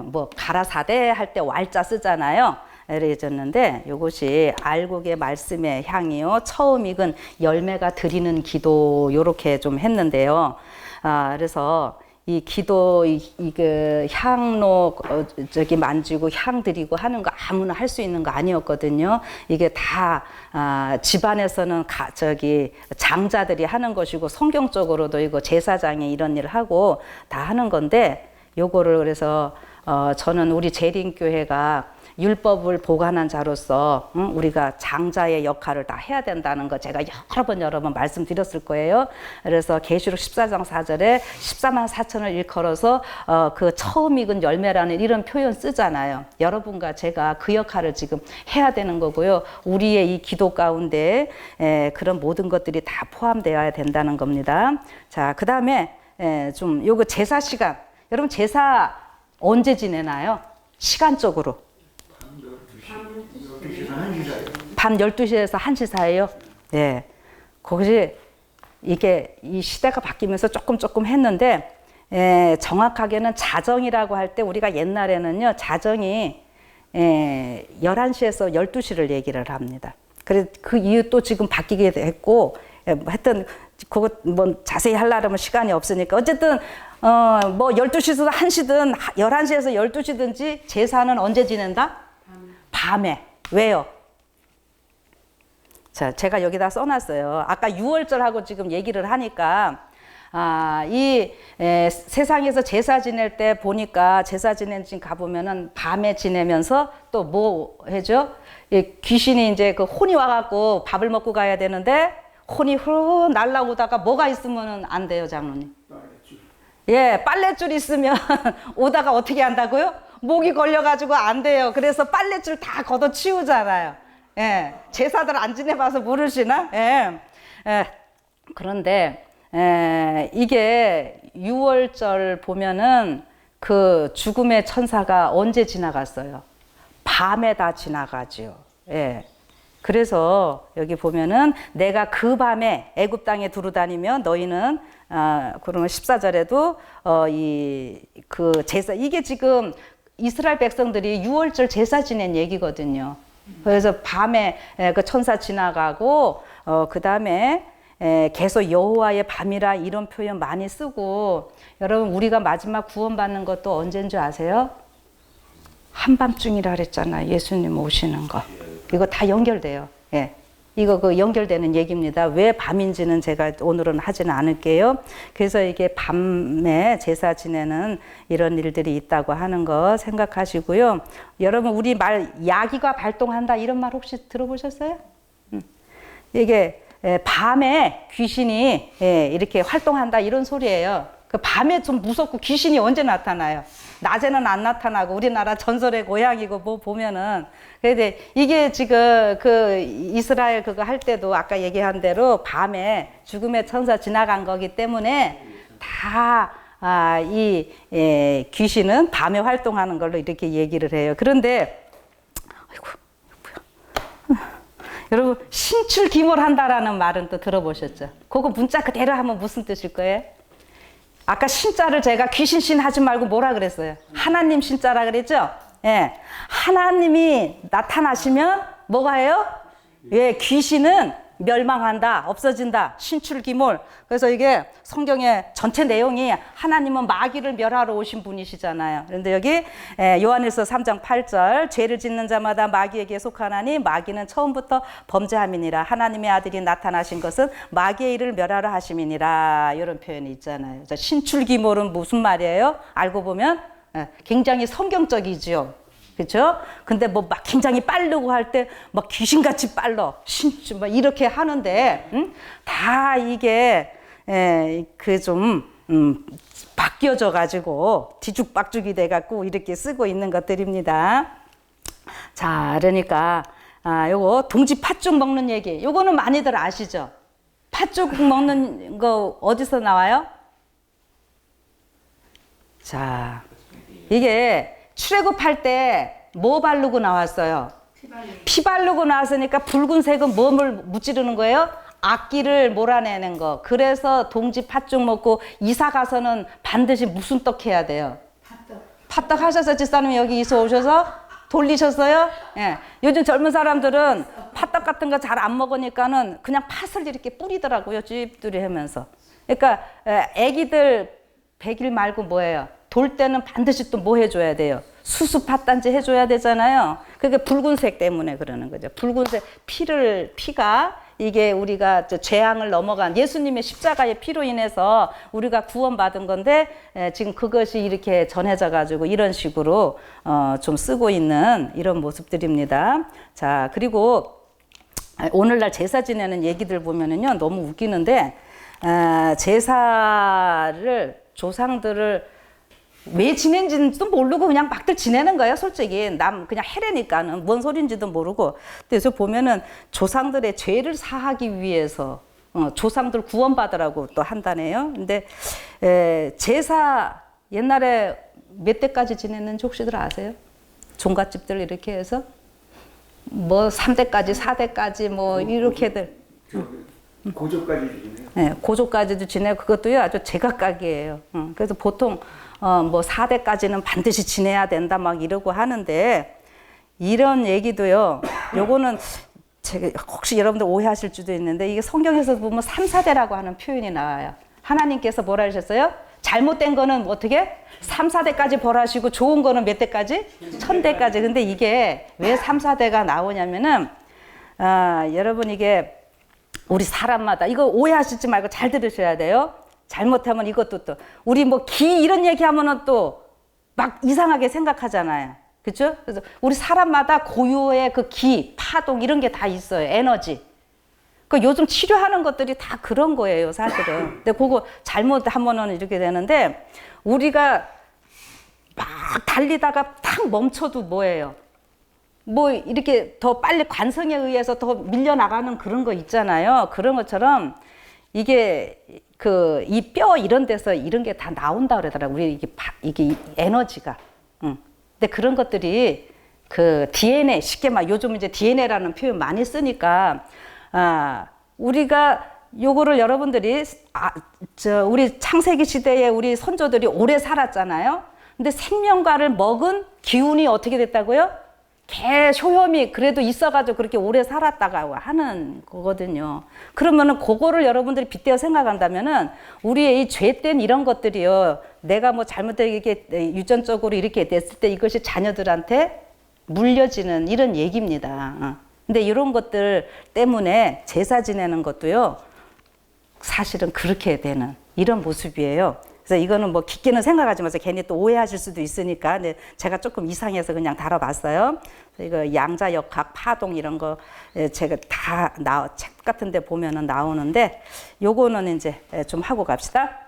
뭐 가라사대 할 때 왈자 쓰잖아요. 이래졌는데, 요것이 알곡의 말씀의 향이요, 처음 익은 열매가 드리는 기도, 요렇게 좀 했는데요. 그래서 이 기도, 그 향로 저기 만지고 향 드리고 하는 거 아무나 할 수 있는 거 아니었거든요. 이게 다 집안에서는 저기 장자들이 하는 것이고, 성경적으로도 이거 제사장이 이런 일을 하고 다 하는 건데, 요거를 그래서 저는 우리 재림교회가 율법을 보관한 자로서 우리가 장자의 역할을 다 해야 된다는 거 제가 여러 번 말씀드렸을 거예요. 그래서 계시록 14장 4절에 14만 4천을 일컬어서 그 처음 익은 열매라는 이런 표현 쓰잖아요. 여러분과 제가 그 역할을 지금 해야 되는 거고요. 우리의 이 기도 가운데 그런 모든 것들이 다 포함되어야 된다는 겁니다. 자, 그 다음에 좀 요거 제사 시간. 여러분, 제사 언제 지내나요? 시간적으로. 밤 12시에서 1시 사이요? 네. 거기서 이게 이 시대가 바뀌면서 조금 했는데, 정확하게는 자정이라고 할 때 우리가 옛날에는요, 자정이 11시에서 12시를 얘기를 합니다. 그래, 그 이유 또 지금 바뀌게 됐고, 하여튼, 그거 뭐 자세히 하려면 시간이 없으니까. 어쨌든, 뭐 12시든 1시든 11시에서 12시든지 제사는 언제 지낸다? 밤에. 왜요? 자, 제가 여기다 써놨어요. 아까 6월절하고 지금 얘기를 하니까, 세상에서 제사 지낼 때 보니까 제사 지낸 집 가보면은 밤에 지내면서 또 뭐 해죠? 귀신이 이제 그 혼이 와갖고 밥을 먹고 가야 되는데 혼이 후루 날라오다가 뭐가 있으면 안 돼요, 장로님. 예, 빨랫줄 있으면 오다가 어떻게 한다고요? 목이 걸려가지고 안 돼요. 그래서 빨랫줄 다 걷어 치우잖아요. 예, 제사들 안 지내봐서 모르시나? 예, 그런데 이게 6월절 보면은 그 죽음의 천사가 언제 지나갔어요? 밤에 다 지나가지요. 예. 그래서 여기 보면은 내가 그 밤에 애굽 땅에 두루다니며 너희는 그러면 14절에도 그 제사 이게 지금 이스라엘 백성들이 6월절 제사 지낸 얘기거든요. 그래서 밤에 그 천사 지나가고 그 다음에 계속 여호와의 밤이라 이런 표현 많이 쓰고 여러분 우리가 마지막 구원받는 것도 언제인 줄 아세요? 한밤중이라 그랬잖아요. 예수님 오시는 거. 이거 다 연결돼요. 예. 이거 그 연결되는 얘기입니다. 왜 밤인지는 제가 오늘은 하지는 않을게요. 그래서 이게 밤에 제사 지내는 이런 일들이 있다고 하는 거 생각하시고요. 여러분 우리 말 야기가 발동한다 이런 말 혹시 들어보셨어요? 이게 밤에 귀신이 이렇게 활동한다 이런 소리예요. 그 밤에 좀 무섭고 귀신이 언제 나타나요? 낮에는 안 나타나고 우리나라 전설의 고향이고 뭐 보면은 근데 이게 지금 그 이스라엘 그거 할 때도 아까 얘기한 대로 밤에 죽음의 천사 지나간 거기 때문에 다 귀신은 밤에 활동하는 걸로 이렇게 얘기를 해요. 그런데 아이고 뭐야? 여러분 신출기몰한다라는 말은 또 들어보셨죠? 그거 문자 그대로 하면 무슨 뜻일 거예요? 아까 신자를 제가 귀신신 하지 말고 뭐라 그랬어요? 하나님 신자라 그랬죠? 예. 하나님이 나타나시면 뭐가 해요? 예, 귀신은 멸망한다, 없어진다, 신출기몰. 그래서 이게 성경의 전체 내용이 하나님은 마귀를 멸하러 오신 분이시잖아요. 그런데 여기 요한일서 3장 8절 죄를 짓는 자마다 마귀에게 속하나니 마귀는 처음부터 범죄함이니라. 하나님의 아들이 나타나신 것은 마귀의 일을 멸하러 하심이니라. 이런 표현이 있잖아요. 신출기몰은 무슨 말이에요? 알고 보면 굉장히 성경적이죠. 그렇죠? 근데 뭐 막 굉장히 빠르고 할 때 막 귀신같이 빨라 신주 막 이렇게 하는데 다 이게 그 좀 바뀌어져 가지고 뒤죽박죽이 돼 갖고 이렇게 쓰고 있는 것들입니다. 자, 그러니까 요거 동지 팥죽 먹는 얘기. 요거는 많이들 아시죠? 팥죽 먹는 거 어디서 나와요? 자, 이게 출애굽할 때 뭐 바르고 나왔어요? 피 바르고 나왔으니까 붉은색은 뭐를 무찌르는 거예요? 악기를 몰아내는 거. 그래서 동지 팥죽 먹고 이사 가서는 반드시 무슨 떡 해야 돼요? 팥떡 하셔서 집사님 여기 이사 오셔서 돌리셨어요? 예. 요즘 젊은 사람들은 팥떡 같은 거 잘 안 먹으니까는 그냥 팥을 이렇게 뿌리더라고요. 집들이 하면서. 그러니까 애기들 100일 말고 뭐예요? 돌 때는 반드시 또 뭐 해줘야 돼요? 수수팥단지 해줘야 되잖아요. 그게 붉은색 때문에 그러는 거죠. 붉은색 피가 이게 우리가 죄악을 넘어간 예수님의 십자가의 피로 인해서 우리가 구원받은 건데 지금 그것이 이렇게 전해져 가지고 이런 식으로 좀 쓰고 있는 이런 모습들입니다. 자, 그리고 오늘날 제사 지내는 얘기들 보면은요 너무 웃기는데 제사를 조상들을 왜 지낸지도 모르고 그냥 막들 지내는 거예요. 솔직히 남 그냥 해례니까는 뭔 소린지도 모르고. 그래서 보면은 조상들의 죄를 사하기 위해서 조상들 구원받으라고 또 한다네요. 근데 제사 옛날에 몇 대까지 지냈는지 혹시들 아세요? 종갓집들 이렇게 해서 뭐 3대까지 4대까지 뭐 이렇게들 고조까지 주시네요. 네, 고조까지도 지내고 그것도요 아주 제각각이에요. 그래서 보통 뭐 4대까지는 반드시 지내야 된다 막 이러고 하는데 이런 얘기도요. 요거는 제가 혹시 여러분들 오해하실 수도 있는데 이게 성경에서 보면 3, 4대라고 하는 표현이 나와요. 하나님께서 뭐라 하셨어요? 잘못된 거는 어떻게? 3, 4대까지 벌하시고 좋은 거는 몇 대까지? 1000대까지. 근데 이게 왜 3, 4대가 나오냐면은 여러분 이게 우리 사람마다 이거 오해하시지 말고 잘 들으셔야 돼요. 잘못하면 이것도 또 우리 뭐 기 이런 얘기하면은 또 막 이상하게 생각하잖아요. 그렇죠? 그래서 우리 사람마다 고유의 그 기, 파동 이런 게 다 있어요. 에너지. 그 요즘 치료하는 것들이 다 그런 거예요, 사실은. 근데 그거 잘못하면은 이렇게 되는데 우리가 막 달리다가 탁 멈춰도 뭐예요? 뭐 이렇게 더 빨리 관성에 의해서 더 밀려나가는 그런 거 있잖아요. 그런 것처럼 이게 그 이 뼈 이런 데서 이런 게 다 나온다 그러더라고요. 우리 이게 에너지가. 근데 그런 것들이 그 DNA 쉽게 말 요즘 이제 DNA라는 표현 많이 쓰니까 우리가 요거를 여러분들이 우리 창세기 시대에 우리 선조들이 오래 살았잖아요. 근데 생명과를 먹은 기운이 어떻게 됐다고요? 개 효염이 그래도 있어가지고 그렇게 오래 살았다고 하는 거거든요. 그러면은 그거를 여러분들이 빗대어 생각한다면은 우리의 이 죄된 이런 것들이요. 내가 뭐 잘못되게 유전적으로 이렇게 됐을 때 이것이 자녀들한테 물려지는 이런 얘기입니다. 근데 이런 것들 때문에 제사 지내는 것도요. 사실은 그렇게 되는 이런 모습이에요. 그래서 이거는 뭐 깊게는 생각하지 마세요. 괜히 또 오해하실 수도 있으니까. 근데 제가 조금 이상해서 그냥 다뤄봤어요. 이거 양자역학, 파동 이런 거 제가 다 책 같은 데 보면은 나오는데 요거는 이제 좀 하고 갑시다.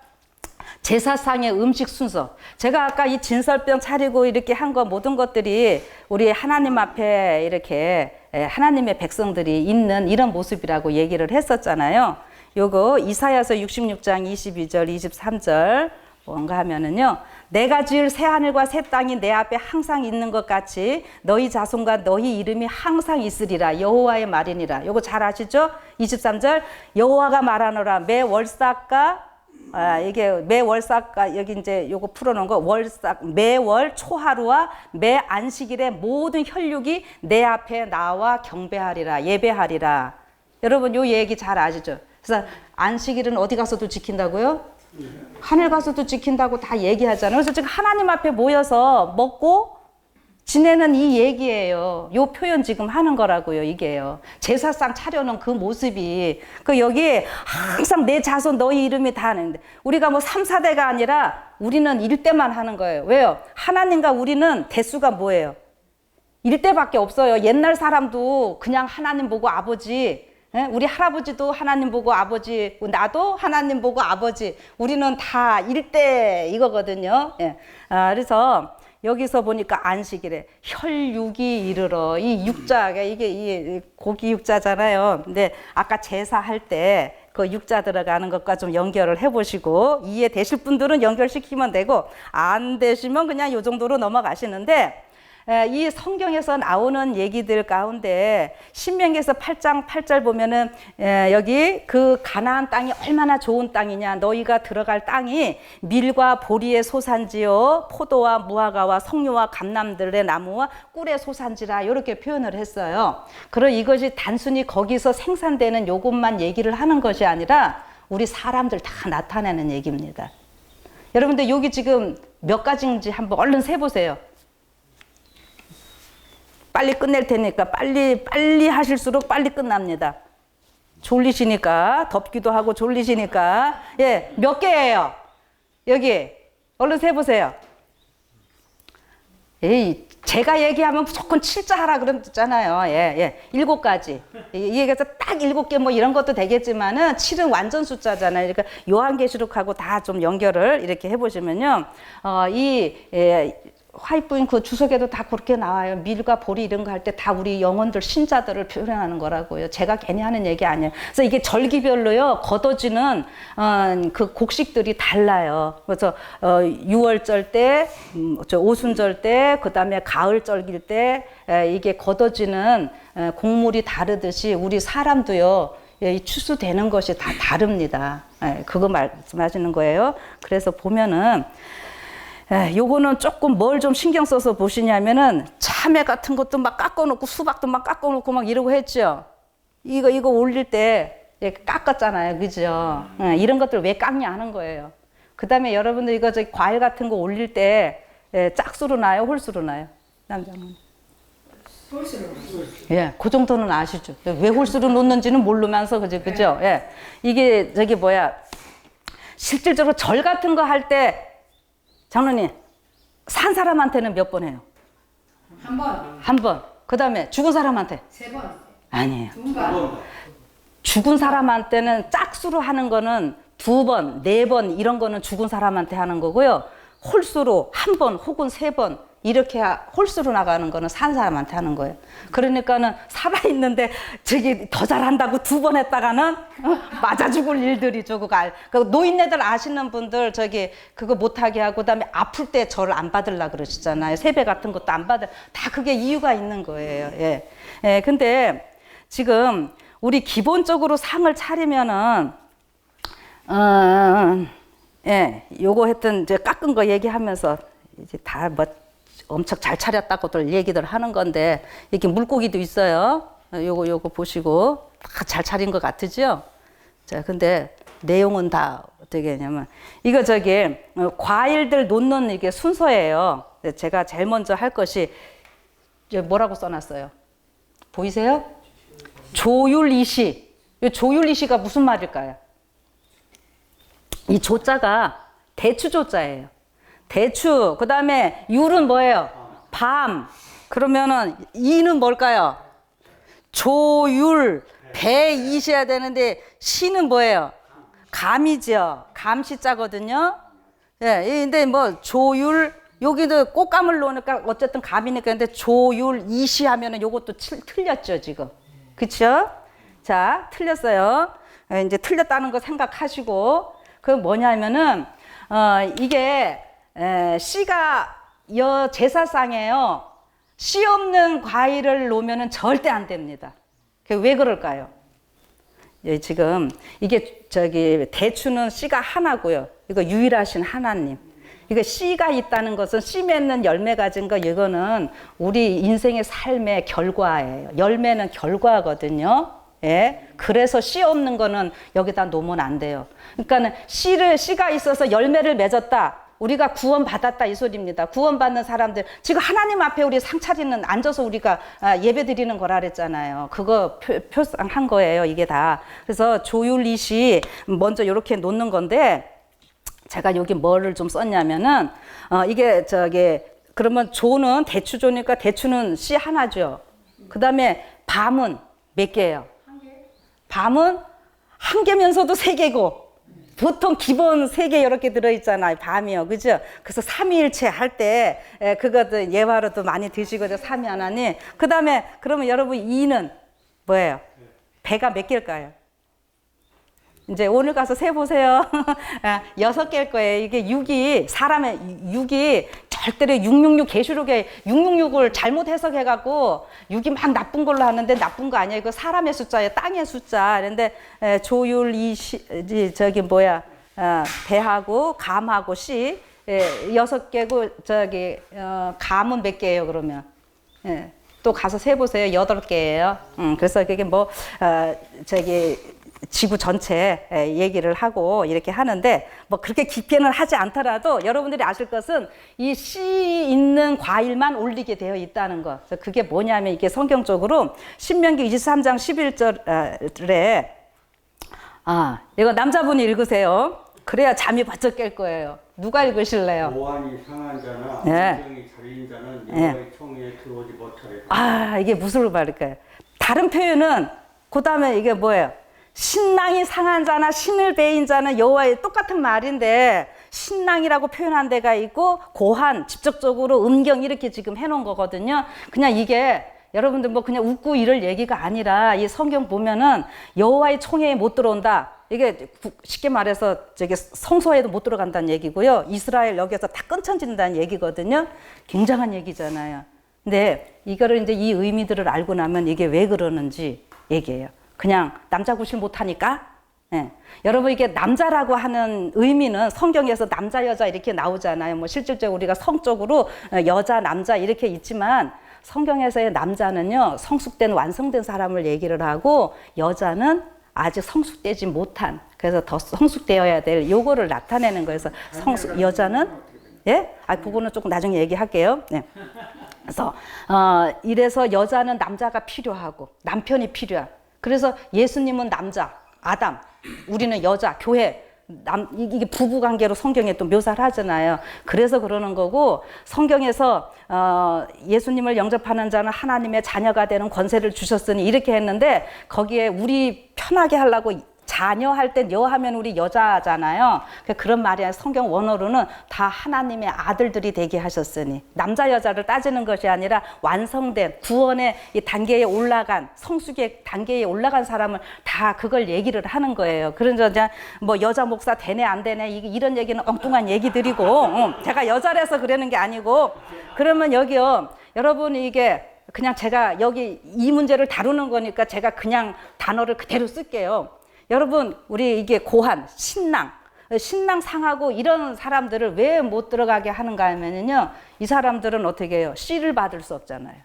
제사상의 음식 순서. 제가 아까 이 진설병 차리고 이렇게 한 거 모든 것들이 우리 하나님 앞에 이렇게 하나님의 백성들이 있는 이런 모습이라고 얘기를 했었잖아요. 요거 이사야서 66장 22절 23절 뭔가 하면은요. 내가 지을 새 하늘과 새 땅이 내 앞에 항상 있는 것 같이 너희 자손과 너희 이름이 항상 있으리라. 여호와의 말이니라. 요거 잘 아시죠? 23절 여호와가 말하노라. 매 월삭과 이게 매 월삭과 여기 이제 요거 풀어놓은 거 월삭 매월 초하루와 매 안식일에 모든 혈육이 내 앞에 나와 경배하리라. 예배하리라. 여러분 요 얘기 잘 아시죠? 그래서 안식일은 어디 가서도 지킨다고요? 하늘 가서도 지킨다고 다 얘기하잖아요. 그래서 지금 하나님 앞에 모여서 먹고 지내는 이 얘기예요. 요 표현 지금 하는 거라고요, 이게요. 제사상 차려놓은 그 모습이. 그 여기 항상 내 자손 너희 이름이 다 하는데 우리가 뭐 3, 4대가 아니라 우리는 1대만 하는 거예요. 왜요? 하나님과 우리는 대수가 뭐예요? 1대밖에 없어요. 옛날 사람도 그냥 하나님 보고 아버지, 우리 할아버지도 하나님 보고 아버지, 나도 하나님 보고 아버지, 우리는 다 1대 이거거든요. 그래서 여기서 보니까 안식일에 혈육이 이르러 이 육자가 이게 이 고기 육자잖아요. 근데 아까 제사할 때 그 육자 들어가는 것과 좀 연결을 해보시고 이해되실 분들은 연결시키면 되고 안 되시면 그냥 이 정도로 넘어가시는데 이 성경에서 나오는 얘기들 가운데 신명기에서 8장 8절 보면은 여기 그 가나안 땅이 얼마나 좋은 땅이냐 너희가 들어갈 땅이 밀과 보리의 소산지요 포도와 무화과와 석류와 감람들의 나무와 꿀의 소산지라 이렇게 표현을 했어요. 그럼 이것이 단순히 거기서 생산되는 요것만 얘기를 하는 것이 아니라 우리 사람들 다 나타내는 얘기입니다. 여러분들 여기 지금 몇 가지인지 한번 얼른 세보세요. 빨리 끝낼 테니까 빨리 하실수록 빨리 끝납니다. 졸리시니까 덥기도 하고 졸리시니까 몇 개예요? 여기 얼른 세보세요. 제가 얘기하면 무조건 7자 하라 그랬잖아요. 7가지. 얘기해서 딱 7개 뭐 이런 것도 되겠지만은 7은 완전 숫자잖아요. 그러니까 요한계시록하고 다 좀 연결을 이렇게 해보시면요. 화이트인 그 주석에도 다 그렇게 나와요. 밀과 보리 이런 거 할 때 다 우리 영혼들 신자들을 표현하는 거라고요. 제가 괜히 하는 얘기 아니에요. 그래서 이게 절기별로요 걷어지는 그 곡식들이 달라요. 그래서 6월절 때, 오순절 때, 그다음에 가을절길 때 이게 걷어지는 곡물이 다르듯이 우리 사람도요. 이 추수되는 것이 다 다릅니다. 그거 말씀하시는 거예요. 그래서 보면은 요거는 조금 뭘 좀 신경 써서 보시냐면은 참외 같은 것도 막 깎아놓고 수박도 막 깎아놓고 막 이러고 했죠. 이거 올릴 때 깎았잖아요, 그죠? 이런 것들 왜 깎냐 하는 거예요. 그다음에 여러분들 이거 저기 과일 같은 거 올릴 때 짝수로 나요, 홀수로 나요, 남자분? 홀수로. 예, 그 정도는 아시죠? 왜 홀수로 놓는지는 모르면서 그죠? 예, 이게 저기 뭐야? 실질적으로 절 같은 거 할 때. 장로님, 산 사람한테는 몇 번 해요? 한 번. 한 번. 그 다음에 죽은 사람한테? 3번. 아니에요. 2번. 죽은 사람한테는 짝수로 하는 거는 2번, 4번 이런 거는 죽은 사람한테 하는 거고요. 홀수로 한 번 혹은 3번 이렇게 홀수로 나가는 거는 산 사람한테 하는 거예요. 그러니까는 살아있는데 저기 더 잘한다고 2번 했다가는 맞아 죽을 일들이 그 노인네들 아시는 분들 저기 그거 못하게 하고 그다음에 아플 때 절 안 받으려고 그러시잖아요. 세배 같은 것도 안 받을 다 그게 이유가 있는 거예요. 예. 근데 지금 우리 기본적으로 상을 차리면은 요거 했던 이제 깎은 거 얘기하면서 이제 다 뭐 엄청 잘 차렸다고들 얘기들 하는 건데 이렇게 물고기도 있어요. 요거 보시고 다 잘 차린 것 같으죠? 자, 근데 내용은 다 어떻게 하냐면 이거 저기 과일들 놓는 이게 순서예요. 제가 제일 먼저 할 것이 뭐라고 써놨어요? 보이세요? 조율이시. 이 조율이시가 무슨 말일까요? 이 조자가 대추조자예요. 대추, 그 다음에 율은 뭐예요? 밤. 그러면은 이는 뭘까요? 조율, 배이셔야 되는데 시는 뭐예요? 감이죠. 감시자거든요. 예, 근데 뭐 조율, 여기도 꽃감을 놓으니까 어쨌든 감이니까 근데 조율 이시 하면은 요것도 틀렸죠, 지금. 그쵸? 자, 틀렸어요. 이제 틀렸다는 거 생각하시고, 그 뭐냐면은, 이게, 씨가 제사상에요. 씨 없는 과일을 놓으면 절대 안 됩니다. 왜 그럴까요? 지금 이게 저기 대추는 씨가 하나고요. 이거 유일하신 하나님. 이거 씨가 있다는 것은 씨 맺는 열매 가진 거 이거는 우리 인생의 삶의 결과예요. 열매는 결과거든요. 예. 그래서 씨 없는 거는 여기다 놓으면 안 돼요. 그러니까는 씨가 있어서 열매를 맺었다. 우리가 구원받았다 이 소리입니다. 구원받는 사람들 지금 하나님 앞에 우리 상 차리는 앉아서 우리가 예배 드리는 거라 그랬잖아요. 그거 표상한 거예요. 이게 다. 그래서 조율이시 먼저 이렇게 놓는 건데 제가 여기 뭐를 좀 썼냐면은 이게 저기 그러면 조는 대추조니까 대추는 씨 하나죠. 그다음에 밤은 몇 개예요? 밤은 한 개면서도 3개고 보통 기본 3개 이렇게 들어있잖아요. 밤이요. 그죠? 그래서 삼위일체 할 때 그것도 예화로도 많이 드시거든요. 삼위 하나님. 그 다음에 그러면 여러분 이는 뭐예요? 배가 몇 개일까요? 이제 오늘 가서 세보세요. 6개일 거예요. 이게 6이 사람의 6이 절대로 666 계시록에 666을 잘못 해석해갖고 6이 막 나쁜 걸로 하는데 나쁜 거 아니야. 이거 사람의 숫자예요. 땅의 숫자. 그런데 조율 저기 뭐야 배하고 감하고 씨 6개고 저기 감은 몇 개예요 그러면? 또 가서 세보세요. 8개예요. 그래서 그게 뭐 저기 지구 전체 얘기를 하고 이렇게 하는데 뭐 그렇게 깊게는 하지 않더라도 여러분들이 아실 것은 이 씨 있는 과일만 올리게 되어 있다는 것. 그래서 그게 뭐냐면 이게 성경적으로 신명기 23장 11절에 이거 남자분이 읽으세요. 그래야 잠이 바짝 깰 거예요. 누가 읽으실래요? 보안이 상한 자나 네. 인정이 잘린 자는 여호와의 총에 들어오지 못하리라. 이게 무슨 말일까요? 다른 표현은 그 다음에 이게 뭐예요? 신랑이 상한 자나 신을 베인 자는 여호와의 똑같은 말인데 신랑이라고 표현한 데가 있고 고한, 직접적으로 음경 이렇게 지금 해놓은 거거든요. 그냥 이게 여러분들 뭐 그냥 웃고 이럴 얘기가 아니라 이 성경 보면은 여호와의 총회에 못 들어온다. 이게 쉽게 말해서 저기 성소에도 못 들어간다는 얘기고요. 이스라엘 여기에서 다 끊쳐진다는 얘기거든요. 굉장한 얘기잖아요. 근데 이거를 이제 이 의미들을 알고 나면 이게 왜 그러는지 얘기해요. 그냥 남자 구실 못하니까. 예. 여러분 이게 남자라고 하는 의미는 성경에서 남자 여자 이렇게 나오잖아요. 뭐 실질적으로 우리가 성적으로 여자 남자 이렇게 있지만 성경에서의 남자는요 성숙된 완성된 사람을 얘기를 하고 여자는 아직 성숙되지 못한 그래서 더 성숙되어야 될 요거를 나타내는 거예요. 그래서 여자는 예? 그거는 조금 나중에 얘기할게요. 네. 그래서 이래서 여자는 남자가 필요하고 남편이 필요한. 그래서 예수님은 남자, 아담, 우리는 여자, 교회. 이게 부부 관계로 성경에 또 묘사를 하잖아요. 그래서 그러는 거고 성경에서 예수님을 영접하는 자는 하나님의 자녀가 되는 권세를 주셨으니 이렇게 했는데 거기에 우리 편하게 하려고 자녀 할 땐 여 하면 우리 여자잖아요. 그런 말이 아니라 성경 원어로는 다 하나님의 아들들이 되게 하셨으니 남자 여자를 따지는 것이 아니라 완성된 구원의 이 단계에 올라간 성숙의 단계에 올라간 사람을 다 그걸 얘기를 하는 거예요. 그러니까 뭐 여자 목사 되네 안 되네 이런 얘기는 엉뚱한 얘기들이고 제가 여자라서 그러는 게 아니고 그러면 여기요 여러분 이게 그냥 제가 여기 이 문제를 다루는 거니까 제가 그냥 단어를 그대로 쓸게요. 여러분 우리 이게 고한, 신랑 상하고 이런 사람들을 왜 못 들어가게 하는가 하면요 이 사람들은 어떻게 해요? 씨를 받을 수 없잖아요.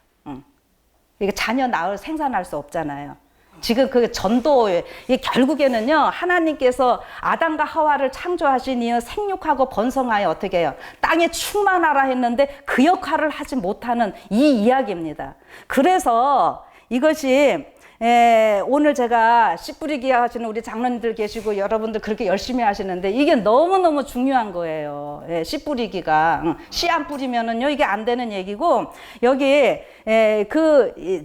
이게 자녀 생산할 수 없잖아요. 지금 그 전도에 이게 결국에는요 하나님께서 아담과 하와를 창조하신 이유 생육하고 번성하여 어떻게 해요? 땅에 충만하라 했는데 그 역할을 하지 못하는 이 이야기입니다. 그래서 이것이 오늘 제가 씨 뿌리기 하시는 우리 장로님들 계시고 여러분들 그렇게 열심히 하시는데 이게 너무너무 중요한 거예요. 씨 뿌리기가. 씨 안 뿌리면은요, 이게 안 되는 얘기고, 여기,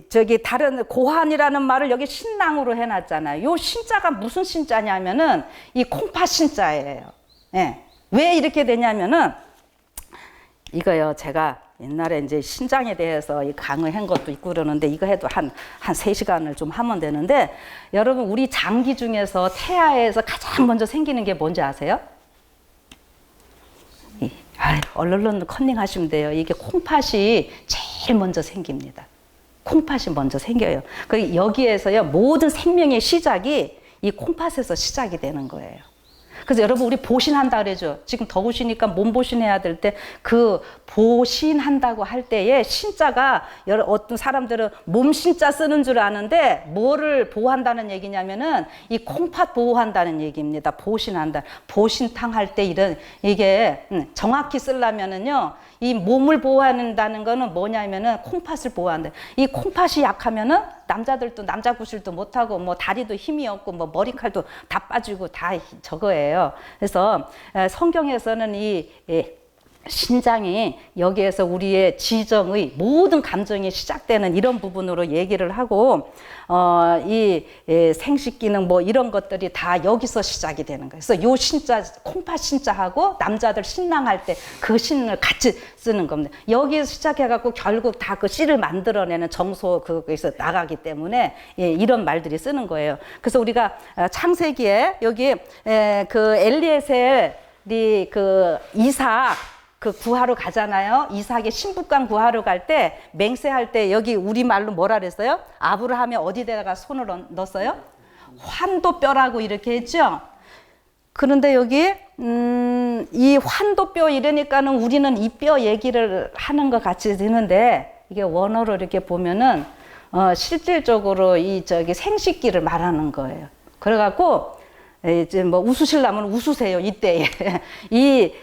저기 다른 고한이라는 말을 여기 신랑으로 해놨잖아요. 요 신자가 무슨 신자냐면은 이 콩팥 신자예요. 왜 이렇게 되냐면은 이거요, 제가 옛날에 이제 신장에 대해서 강의한 것도 있고 그러는데 이거 해도 한 3시간을 좀 하면 되는데 여러분 우리 장기 중에서 태아에서 가장 먼저 생기는 게 뭔지 아세요? 얼른 컨닝 하시면 돼요. 이게 콩팥이 제일 먼저 생깁니다. 콩팥이 먼저 생겨요. 여기에서요 모든 생명의 시작이 이 콩팥에서 시작이 되는 거예요. 그래서 여러분 우리 보신한다 그러죠. 지금 더우시니까 몸 보신해야 될 때 그 보신한다고 할 때에 신자가 어떤 사람들은 몸 신자 쓰는 줄 아는데 뭐를 보호한다는 얘기냐면은 이 콩팥 보호한다는 얘기입니다. 보신한다. 보신탕 할 때 이게 정확히 쓰려면은요. 이 몸을 보호한다는 거는 뭐냐면은 콩팥을 보호한다. 이 콩팥이 약하면은 남자들도 남자 구실도 못하고 뭐 다리도 힘이 없고 뭐 머리칼도 다 빠지고 다 저거예요. 그래서 성경에서는 이 신장이 여기에서 우리의 지정의 모든 감정이 시작되는 이런 부분으로 얘기를 하고 이 생식 기능 뭐 이런 것들이 다 여기서 시작이 되는 거예요. 그래서 요 신자 콩팥 신자하고 남자들 신랑할 때 그 신을 같이 쓰는 겁니다. 여기에서 시작해 갖고 결국 다 그 씨를 만들어내는 정소 그거에서 나가기 때문에 이런 말들이 쓰는 거예요. 그래서 우리가 창세기에 여기 그 엘리에셀이 그 이삭 그 구하러 가잖아요. 이삭의 신부감 구하러 갈 때 맹세할 때 여기 우리말로 뭐라 그랬어요? 아브라함이 어디다가 손을 넣었어요? 환도뼈라고 이렇게 했죠. 그런데 여기 이 환도뼈 이러니까는 우리는 이 뼈 얘기를 하는 것 같이 되는데 이게 원어로 이렇게 보면은 실질적으로 이 저기 생식기를 말하는 거예요. 그래갖고 이제 뭐 웃으시려면 웃으세요. 이때에 이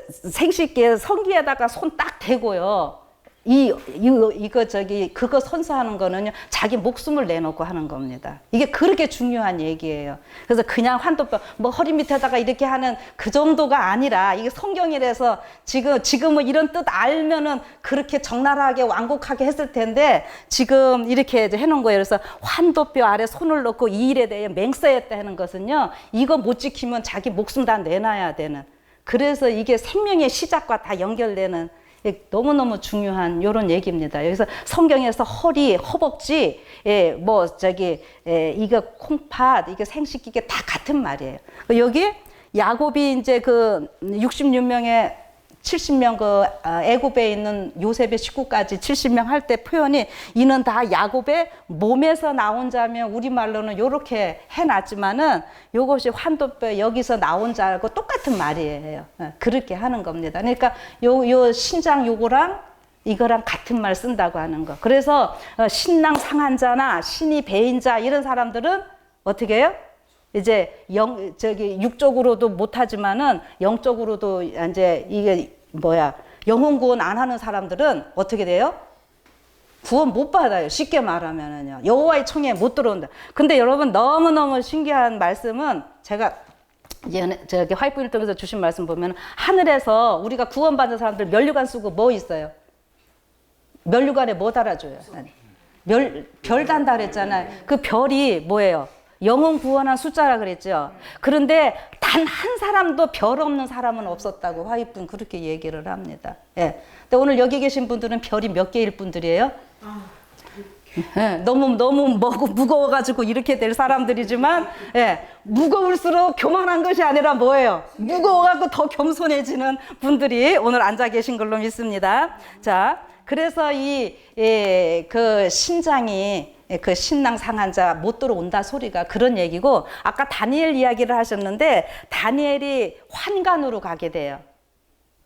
생식기에 성기에다가 손 딱 대고요. 이거 저기 그거 선서하는 거는요 자기 목숨을 내놓고 하는 겁니다. 이게 그렇게 중요한 얘기예요. 그래서 그냥 환도뼈 뭐 허리 밑에다가 이렇게 하는 그 정도가 아니라 이게 성경이라서 지금은 이런 뜻 알면은 그렇게 적나라하게 완곡하게 했을 텐데 지금 이렇게 해놓은 거예요. 그래서 환도뼈 아래 손을 넣고 이 일에 대해 맹세했다 하는 것은요 이거 못 지키면 자기 목숨 다 내놔야 되는 그래서 이게 생명의 시작과 다 연결되는 너무너무 중요한 요런 얘기입니다. 여기서 성경에서 허리, 허벅지, 이거 콩팥, 이게 생식 이게 다 같은 말이에요. 여기 야곱이 이제 그 66명의 70명 그 애굽에 있는 요셉의 식구까지 70명 할 때 표현이 이는 다 야곱의 몸에서 나온 자면 우리말로는 요렇게 해놨지만은 요것이 환도뼈 여기서 나온 자하고 똑같은 말이에요. 그렇게 하는 겁니다. 그러니까 요 신장 요거랑 이거랑 같은 말 쓴다고 하는 거. 그래서 신랑 상한 자나 신이 배인 자 이런 사람들은 어떻게 해요? 이제 육적으로도 못하지만은 영적으로도 이제 이게 영혼 구원 안 하는 사람들은 어떻게 돼요? 구원 못 받아요. 쉽게 말하면은요. 여호와의 청에 못 들어온다. 근데 여러분 너무너무 신기한 말씀은 제가 저기 화이트를 통해서 주신 말씀 보면 하늘에서 우리가 구원받은 사람들 면류관 쓰고 뭐 있어요? 면류관에 뭐 달아줘요? 별 단다 그랬잖아요. 그 별이 뭐예요? 영혼 구원한 숫자라 그랬죠. 그런데 단 한 사람도 별 없는 사람은 없었다고 화이분 그렇게 얘기를 합니다. 예. 근데 오늘 여기 계신 분들은 별이 몇 개일 분들이에요? 예. 너무 무거워가지고 이렇게 될 사람들이지만, 예. 무거울수록 교만한 것이 아니라 뭐예요? 무거워가지고 더 겸손해지는 분들이 오늘 앉아 계신 걸로 믿습니다. 자, 그래서 그 신장이 그 신랑 상한 자 못 들어온다 소리가 그런 얘기고, 아까 다니엘 이야기를 하셨는데 다니엘이 환관으로 가게 돼요.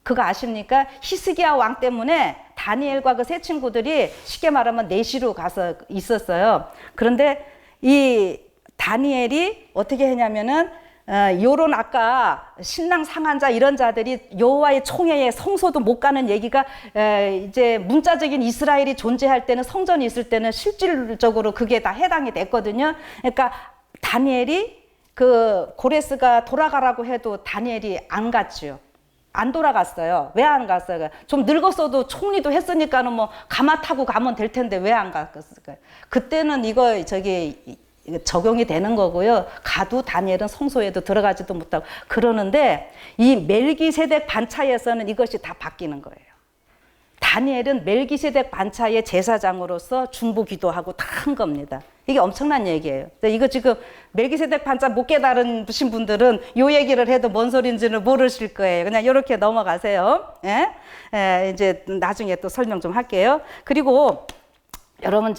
그거 아십니까? 히스기야 왕 때문에 다니엘과 그 세 친구들이 쉽게 말하면 내시로 가서 있었어요. 그런데 이 다니엘이 어떻게 했냐면은 요런 아까 신랑 상한 자 이런 자들이 여호와의 총회에 성소도 못 가는 얘기가 이제 문자적인 이스라엘이 존재할 때는 성전이 있을 때는 실질적으로 그게 다 해당이 됐거든요. 그러니까 다니엘이 그 고레스가 돌아가라고 해도 다니엘이 안 갔지요. 안 돌아갔어요. 왜 안 갔어요? 좀 늙었어도 총리도 했으니까는 뭐 가마 타고 가면 될 텐데 왜 안 갔을까요? 그때는 이거 적용이 되는 거고요. 가도 다니엘은 성소에도 들어가지도 못하고 그러는데 이 멜기세덱 반차에서는 이것이 다 바뀌는 거예요. 다니엘은 멜기세덱 반차의 제사장으로서 중보 기도하고 다 한 겁니다. 이게 엄청난 얘기예요. 이거 지금 멜기세덱 반차 못 깨달으신 분들은 요 얘기를 해도 뭔 소린지는 모르실 거예요. 그냥 이렇게 넘어가세요. 예? 이제 나중에 또 설명 좀 할게요. 그리고 여러분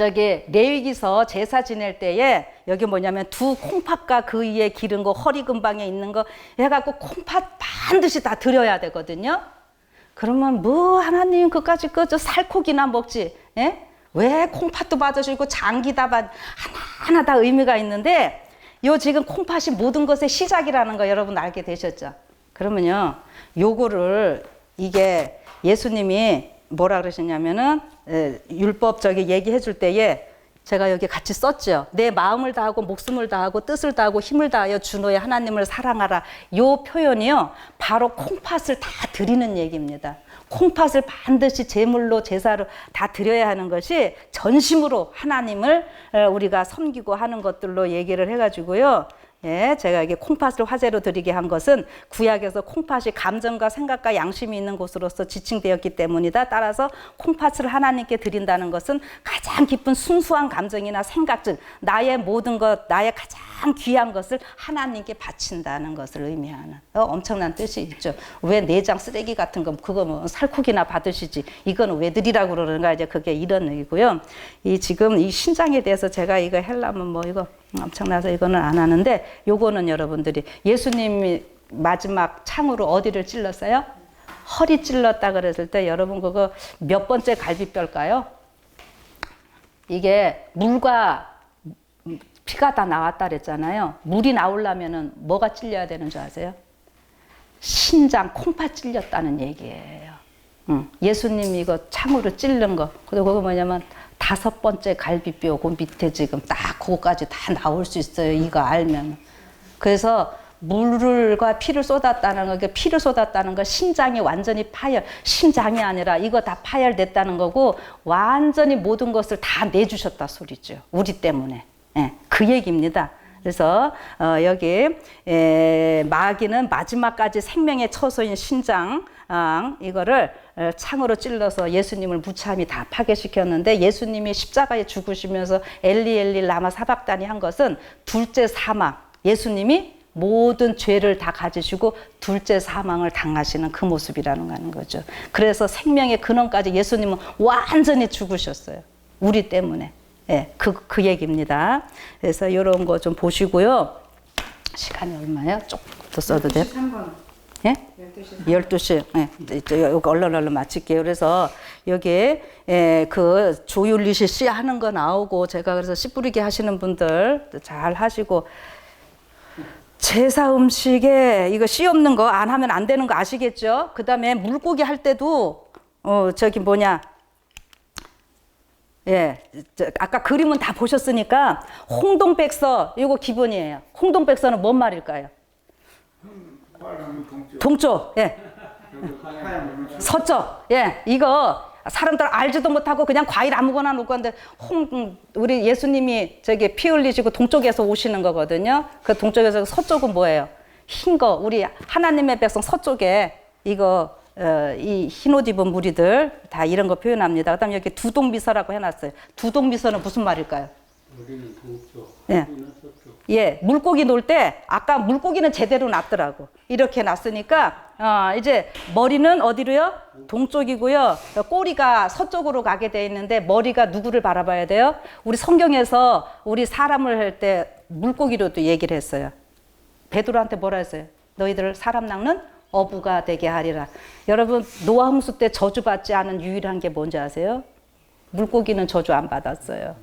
레위기서 제사 지낼 때에 여기 뭐냐면 두 콩팥과 그 위에 기른 거 허리 근방에 있는 거 해갖고 콩팥 반드시 다 드려야 되거든요. 그러면 뭐 하나님 그까지 저 살코기나 먹지? 예? 왜 콩팥도 받으시고 장기 다 하나하나 다 의미가 있는데 요 지금 콩팥이 모든 것의 시작이라는 거 여러분 알게 되셨죠? 그러면요 요거를 이게 예수님이 뭐라 그러셨냐면은 율법 얘기해 줄 때에 제가 여기 같이 썼죠. 내 마음을 다하고 목숨을 다하고 뜻을 다하고 힘을 다하여 주 너의 하나님을 사랑하라. 요 표현이요 바로 콩팥을 다 드리는 얘기입니다. 콩팥을 반드시 제물로 제사로 다 드려야 하는 것이 전심으로 하나님을 우리가 섬기고 하는 것들로 얘기를 해가지고요. 예, 제가 이게 콩팥을 화제로 드리게 한 것은 구약에서 콩팥이 감정과 생각과 양심이 있는 곳으로서 지칭되었기 때문이다. 따라서 콩팥을 하나님께 드린다는 것은 가장 깊은 순수한 감정이나 생각, 즉 나의 모든 것, 나의 가장 귀한 것을 하나님께 바친다는 것을 의미하는 엄청난 뜻이 있죠. 왜 내장 쓰레기 같은 거 그거 뭐 살코기나 받으시지 이거는 왜 드리라고 그러는가, 이제 그게 이런 얘기고요. 지금 이 신장에 대해서 제가 이거 하려면 뭐 이거 엄청나서 이거는 안 하는데, 요거는 여러분들이 예수님이 마지막 창으로 어디를 찔렀어요? 허리 찔렀다 그랬을 때 여러분 그거 몇 번째 갈비뼈일까요? 이게 물과 피가 다 나왔다 그랬잖아요. 물이 나오려면은 뭐가 찔려야 되는 줄 아세요? 신장, 콩팥 찔렸다는 얘기예요. 예수님이 이거 창으로 찔른 거. 그리고 그거 뭐냐면 5번째 갈비뼈, 그 밑에 지금 딱 그거까지 다 나올 수 있어요. 이거 알면. 그래서 물과 피를 쏟았다는 거, 피를 쏟았다는 거, 신장이 완전히 신장이 아니라 이거 다 파열됐다는 거고, 완전히 모든 것을 다 내주셨다 소리죠. 우리 때문에. 예, 그 얘기입니다. 그래서 여기 마귀는 마지막까지 생명의 처소인 신장 이거를 창으로 찔러서 예수님을 무참히 다 파괴시켰는데 예수님이 십자가에 죽으시면서 엘리 엘리 라마 사박다니 한 것은 둘째 사망. 예수님이 모든 죄를 다 가지시고 둘째 사망을 당하시는 그 모습이라는 거 하는 거죠. 그래서 생명의 근원까지 예수님은 완전히 죽으셨어요. 우리 때문에. 예, 그 얘기입니다. 그래서 이런 거 좀 보시고요. 시간이 얼마예요? 조금 더 써도 돼요? 3번. 예? 12시. 12시. 예, 여기 얼른 마칠게요. 그래서 여기에 그 조율리시 씨 하는 거 나오고 제가 그래서 씨 뿌리기 하시는 분들 잘 하시고 제사 음식에 이거 씨 없는 거 안 하면 안 되는 거 아시겠죠? 그 다음에 물고기 할 때도 저기 뭐냐 아까 그림은 다 보셨으니까 홍동백서 이거 기본이에요. 홍동백서는 뭔 말일까요? 동쪽. 예. 서쪽. 예. 이거 사람들 알지도 못하고 그냥 과일 아무거나 놓고 하는데 우리 예수님이 저기 피 흘리시고 동쪽에서 오시는 거거든요. 그 동쪽에서 서쪽은 뭐예요? 흰 거. 우리 하나님의 백성 서쪽에 이거 이 흰옷 입은 무리들 다 이런 거 표현합니다. 그다음에 여기 두동미서라고 해놨어요. 두동미서는 무슨 말일까요? 우리는 동쪽, 예. 우리는 서쪽. 예, 물고기 놀 때 아까 물고기는 제대로 놨더라고. 이렇게 놨으니까 이제 머리는 어디로요? 동쪽이고요. 꼬리가 서쪽으로 가게 돼 있는데 머리가 누구를 바라봐야 돼요? 우리 성경에서 우리 사람을 할 때 물고기로도 얘기를 했어요. 베드로한테 뭐라 했어요? 너희들 사람 낚는 어부가 되게 하리라. 여러분 노아 홍수 때 저주받지 않은 유일한 게 뭔지 아세요? 물고기는 저주 안 받았어요.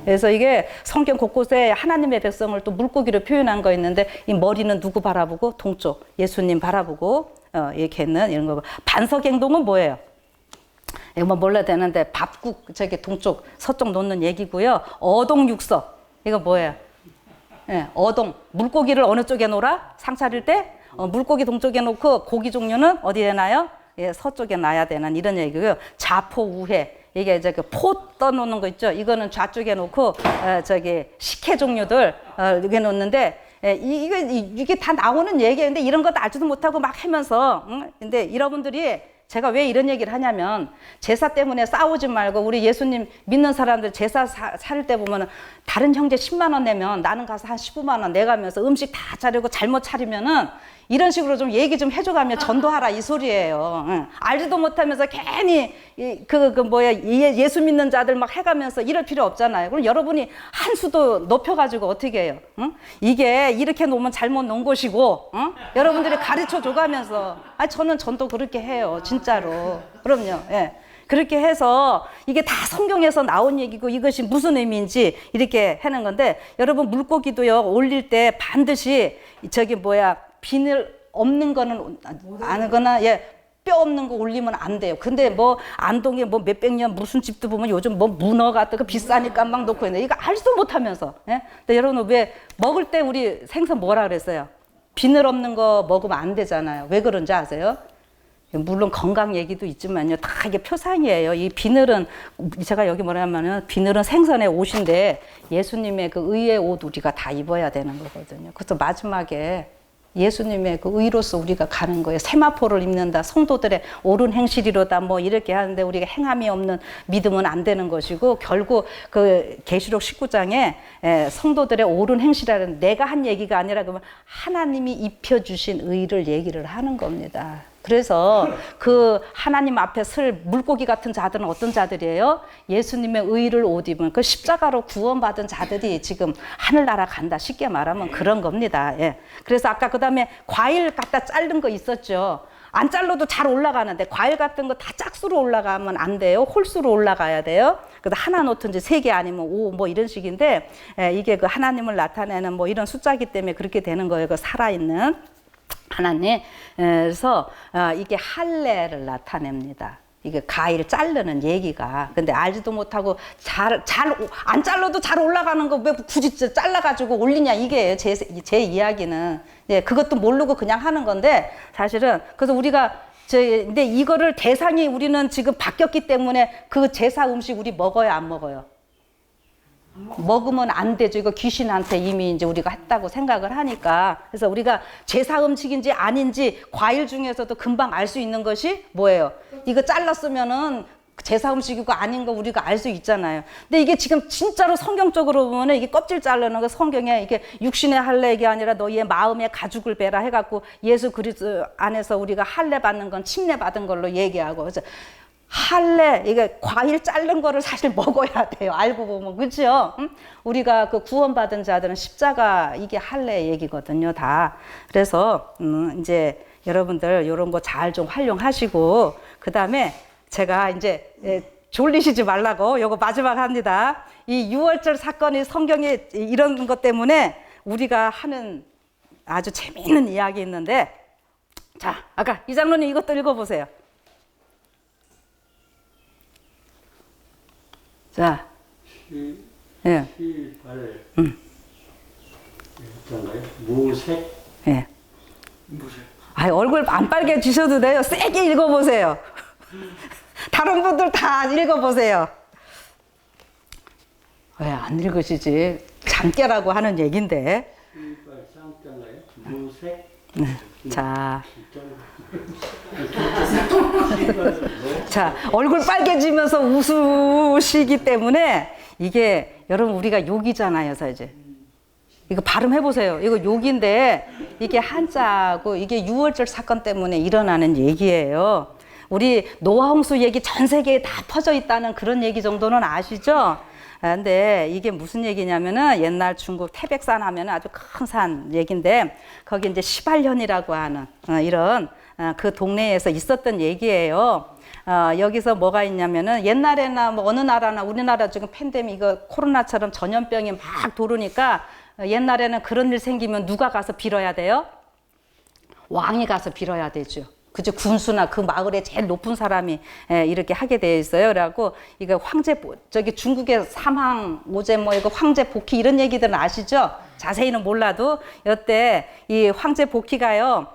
그래서 이게 성경 곳곳에 하나님의 백성을 또 물고기로 표현한 거 있는데 이 머리는 누구 바라보고? 동쪽 예수님 바라보고 이렇게 있는 이런 거고. 반석행동은 뭐예요? 이거 뭐 몰라야 되는데 밥국 저기 동쪽 서쪽 놓는 얘기고요. 어동육서 이거 뭐예요? 예, 어동 물고기를 어느 쪽에 놓으라? 상 차릴 때 물고기 동쪽에 놓고 고기 종류는 어디에 놔요? 예, 서쪽에 놔야 되는 이런 얘기고요. 자포우회 이게 이제 그 포 떠놓는 거 있죠. 이거는 좌쪽에 놓고 저기 식혜 종류들 여기 놓는데 이게 다 나오는 얘기인데 이런 것도 알지도 못하고 막 하면서 근데 여러분들이 제가 왜 이런 얘기를 하냐면 제사 때문에 싸우지 말고 우리 예수님 믿는 사람들 제사 차릴 때 보면 다른 형제 10만 원 내면 나는 가서 한 15만 원 내가면서 음식 다 차리고 잘못 차리면은 이런 식으로 좀 얘기 좀 해줘가며 전도하라 이 소리예요. 응. 알지도 못하면서 괜히 예수 믿는 자들 막 해가면서 이럴 필요 없잖아요. 그럼 여러분이 한 수도 높여가지고 어떻게 해요? 응? 이게 이렇게 놓으면 잘못 놓은 것이고, 응? 여러분들이 가르쳐 줘가면서, 저는 전도 그렇게 해요, 진짜로. 그럼요. 예. 그렇게 해서 이게 다 성경에서 나온 얘기고 이것이 무슨 의미인지 이렇게 하는 건데 여러분 물고기도요 올릴 때 반드시 비늘 없는 거는 안 하거나 뼈 없는 거 올리면 안 돼요. 근데 뭐 안동에 뭐 몇백 년 무슨 집도 보면 요즘 뭐 문어 같은 거 비싸니까 막 놓고 있는데 이거 알지도 못하면서. 예? 근데 여러분 왜 먹을 때 우리 생선 뭐라 그랬어요? 비늘 없는 거 먹으면 안 되잖아요. 왜 그런지 아세요? 물론 건강 얘기도 있지만요. 다 이게 표상이에요. 이 비늘은 제가 여기 뭐냐면은 비늘은 생선의 옷인데 예수님의 그 의의 옷 우리가 다 입어야 되는 거거든요. 그래서 마지막에 예수님의 그 의로서 우리가 가는 거예요. 세마포를 입는다. 성도들의 옳은 행실이로다. 뭐 이렇게 하는데 우리가 행함이 없는 믿음은 안 되는 것이고 결국 그 계시록 19장에 성도들의 옳은 행실이라는 내가 한 얘기가 아니라 그러면 하나님이 입혀주신 의를 얘기를 하는 겁니다. 그래서 그 하나님 앞에 설 물고기 같은 자들은 어떤 자들이에요? 예수님의 의를 옷 입은 그 십자가로 구원받은 자들이 지금 하늘나라 간다. 쉽게 말하면 그런 겁니다. 예. 그래서 아까 그 다음에 과일 갖다 자른 거 있었죠. 안 잘라도 잘 올라가는데 과일 같은 거 다 짝수로 올라가면 안 돼요. 홀수로 올라가야 돼요. 그래서 하나 놓든지 3개 아니면 5 뭐 이런 식인데 이게 그 하나님을 나타내는 뭐 이런 숫자기 때문에 그렇게 되는 거예요. 그 살아있는 하나님. 그래서 이게 할례를 나타냅니다. 이게 과일 자르는 얘기가. 근데 알지도 못하고 안 잘라도 잘 올라가는 거 왜 굳이 잘라가지고 올리냐 이게 제 이야기는. 그것도 모르고 그냥 하는 건데 사실은 그래서 우리가 근데 이거를 대상이 우리는 지금 바뀌었기 때문에 그 제사 음식 우리 먹어요 안 먹어요? 먹으면 안 되죠. 이거 귀신한테 이미 이제 우리가 했다고 생각을 하니까. 그래서 우리가 제사 음식인지 아닌지 과일 중에서도 금방 알 수 있는 것이 뭐예요? 이거 잘랐으면은 제사 음식이고 아닌 거 우리가 알 수 있잖아요. 근데 이게 지금 진짜로 성경적으로 보면은 이게 껍질 자르는 거 성경에 이게 육신의 할례가 아니라 너희의 마음의 가죽을 베라 해갖고 예수 그리스도 안에서 우리가 할례 받는 건 침례 받은 걸로 얘기하고. 그래서 할례, 이게 과일 자른 거를 사실 먹어야 돼요. 알고 보면. 그렇죠? 응? 우리가 그 구원받은 자들은 십자가 이게 할례 얘기거든요. 다. 그래서 이제 여러분들 이런 거 잘 좀 활용하시고, 그 다음에 제가 이제 졸리시지 말라고 요거 마지막 합니다. 이 유월절 사건이 성경에 이런 것 때문에 우리가 하는 아주 재미있는 이야기 있는데, 자, 아까 이 장로님 이것도 읽어보세요. 자, 예. 시발 어떤가요? 무색. 예. 아, 얼굴 안 빨개지셔도 돼요. 세게 읽어보세요. 다른 분들 다 읽어보세요. 왜 안 읽으시지? 잠깨라고 하는 얘긴데. 시발 쌍장가요? 무색. 자, 자, 얼굴 빨개지면서 웃으시기 때문에 이게 여러분 우리가 욕이잖아요, 사실. 이거 발음해보세요. 이거 욕인데 이게 한자고 이게 유월절 사건 때문에 일어나는 얘기예요. 우리 노아홍수 얘기 전 세계에 다 퍼져 있다는 그런 얘기 정도는 아시죠? 근데 이게 무슨 얘기냐면은 옛날 중국 태백산 하면 아주 큰 산 얘기인데 거기 이제 시발현이라고 하는 이런 그 동네에서 있었던 얘기예요. 여기서 뭐가 있냐면은 옛날에나 뭐 어느 나라나 우리나라 지금 팬데믹 이거 코로나처럼 전염병이 막 도르니까 옛날에는 그런 일 생기면 누가 가서 빌어야 돼요? 왕이 가서 빌어야 되죠. 그죠? 군수나 그 마을에 제일 높은 사람이 이렇게 하게 되어 있어요. 그래갖고 이거 황제 저기 중국의 삼항 오제 뭐 이거 황제 복희 이런 얘기들은 아시죠? 자세히는 몰라도 여태 이 황제 복희가요.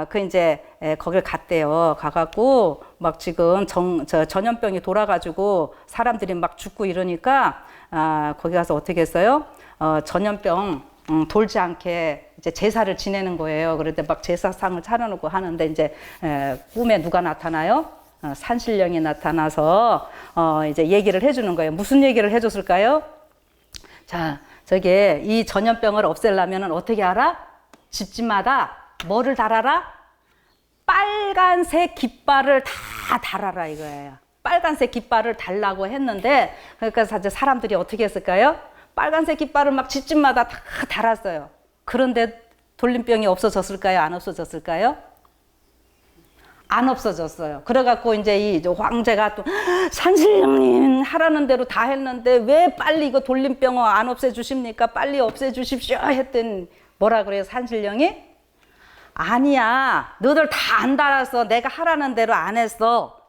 그 이제 거길 갔대요. 가갖고 막 지금 전염병이 돌아가지고 사람들이 막 죽고 이러니까 거기 가서 어떻게 했어요? 전염병 돌지 않게 이제 제사를 지내는 거예요. 그런데 막 제사상을 차려놓고 하는데 이제 꿈에 누가 나타나요? 산신령이 나타나서 이제 얘기를 해주는 거예요. 무슨 얘기를 해줬을까요? 자, 저게 이 전염병을 없애려면 어떻게 알아? 집집마다 뭐를 달아라? 빨간색 깃발을 다 달아라 이거예요. 빨간색 깃발을 달라고 했는데 그러니까 사람들이 어떻게 했을까요? 빨간색 깃발을 막 집집마다 다 달았어요. 그런데 돌림병이 없어졌을까요? 안 없어졌을까요? 안 없어졌어요. 그래갖고 이제 이 황제가 또 산신령님 하라는 대로 다 했는데 왜 빨리 이거 돌림병 안 없애주십니까? 빨리 없애주십시오 했더니 뭐라 그래요? 산신령이? 아니야. 너들 다 안 달았어. 내가 하라는 대로 안 했어.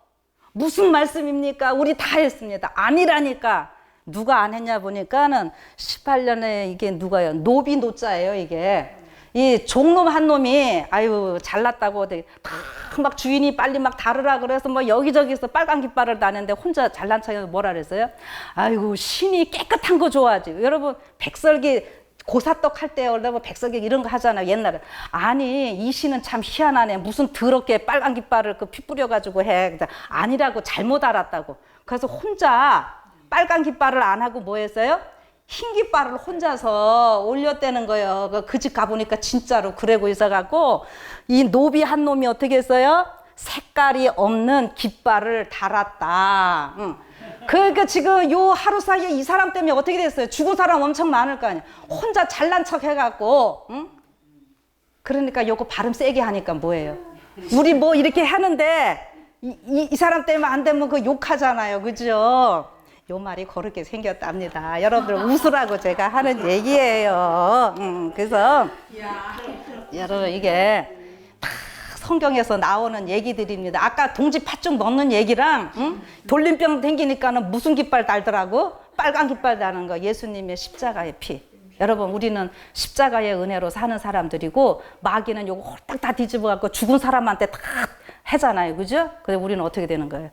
무슨 말씀입니까? 우리 다 했습니다. 아니라니까. 누가 안 했냐 보니까는 18년에 이게 누가요? 노비 노자예요, 이게. 이 종놈 한 놈이 아유 잘났다고 막 주인이 빨리 막 다르라 그래서 뭐 여기저기서 빨간 깃발을 다는데 혼자 잘난 척해서 뭐라 그랬어요? 아이고 신이 깨끗한 거 좋아하지. 여러분 백설기 고사떡 할 때 원래 뭐 백설기 이런 거 하잖아요, 옛날에. 아니 이 신은 참 희한하네. 무슨 더럽게 빨간 깃발을 그 피 뿌려가지고 해. 아니라고 잘못 알았다고. 그래서 혼자 빨간 깃발을 안 하고 뭐 했어요? 흰 깃발을 혼자서 올렸다는 거예요. 그 집 가보니까 진짜로 그러고 있어갖고 이 노비 한 놈이 어떻게 했어요? 색깔이 없는 깃발을 달았다. 그러니까 지금 요 하루 사이에 이 사람 때문에 어떻게 됐어요? 죽은 사람 엄청 많을 거 아니야. 혼자 잘난 척 해갖고. 응? 그러니까 요거 발음 세게 하니까 뭐예요? 우리 뭐 이렇게 하는데 이 사람 때문에 안 되면 그 욕하잖아요. 그죠? 요 말이 그렇게 생겼답니다. 여러분들 웃으라고 제가 하는 얘기예요. 그래서 여러분 이게 다 성경에서 나오는 얘기들입니다. 아까 동지 팥죽 먹는 얘기랑 돌림병 생기니까는 무슨 깃발 달더라고? 빨간 깃발 다는 거. 예수님의 십자가의 피. 여러분 우리는 십자가의 은혜로 사는 사람들이고 마귀는 요거 홀딱 다 뒤집어 갖고 죽은 사람한테 다 하잖아요. 그죠? 근데 우리는 어떻게 되는 거예요?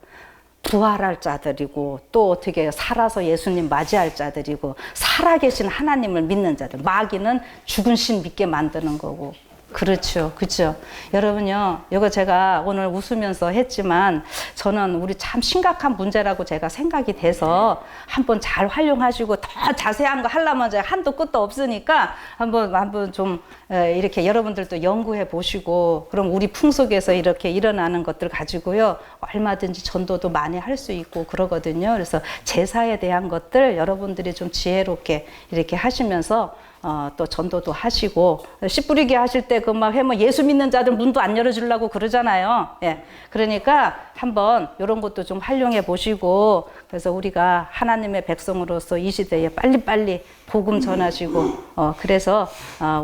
부활할 자들이고 또 어떻게 살아서 예수님 맞이할 자들이고 살아계신 하나님을 믿는 자들. 마귀는 죽은 신 믿게 만드는 거고. 그렇죠. 그렇죠. 여러분요, 이거 제가 오늘 웃으면서 했지만 저는 우리 참 심각한 문제라고 제가 생각이 돼서 한번 잘 활용하시고 더 자세한 거 하려면 제가 한도 끝도 없으니까 한번 좀 이렇게 여러분들도 연구해 보시고 그럼 우리 풍속에서 이렇게 일어나는 것들 가지고요 얼마든지 전도도 많이 할 수 있고 그러거든요. 그래서 제사에 대한 것들 여러분들이 좀 지혜롭게 이렇게 하시면서 또 전도도 하시고 씨 뿌리게 하실 때 그 막 해면 예수 믿는 자들 문도 안 열어주려고 그러잖아요. 예, 그러니까 한번 이런 것도 좀 활용해 보시고 그래서 우리가 하나님의 백성으로서 이 시대에 빨리빨리 복음 전하시고 그래서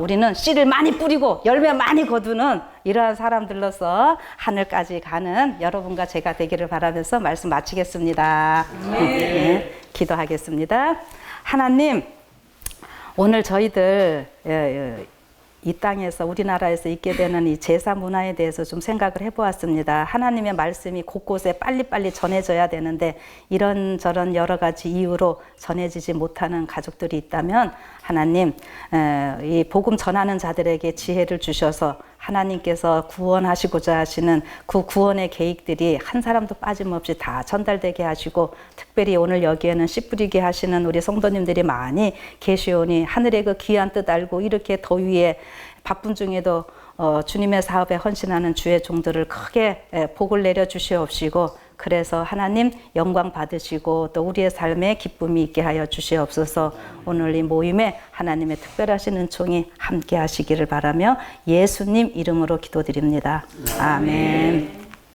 우리는 씨를 많이 뿌리고 열매 많이 거두는 이러한 사람들로서 하늘까지 가는 여러분과 제가 되기를 바라면서 말씀 마치겠습니다. 네, 기도하겠습니다. 하나님, 오늘 저희들 이 땅에서 우리나라에서 있게 되는 이 제사 문화에 대해서 좀 생각을 해보았습니다. 하나님의 말씀이 곳곳에 빨리빨리 전해져야 되는데 이런저런 여러 가지 이유로 전해지지 못하는 가족들이 있다면 하나님, 이 복음 전하는 자들에게 지혜를 주셔서 하나님께서 구원하시고자 하시는 그 구원의 계획들이 한 사람도 빠짐없이 다 전달되게 하시고 특별히 오늘 여기에는 씨 뿌리게 하시는 우리 성도님들이 많이 계시오니 하늘의 그 귀한 뜻 알고 이렇게 더위에 바쁜 중에도 주님의 사업에 헌신하는 주의 종들을 크게 복을 내려 주시옵시고 그래서 하나님 영광 받으시고 또 우리의 삶에 기쁨이 있게 하여 주시옵소서. 오늘 이 모임에 하나님의 특별하신 은총이 함께 하시기를 바라며 예수님 이름으로 기도드립니다. 아멘.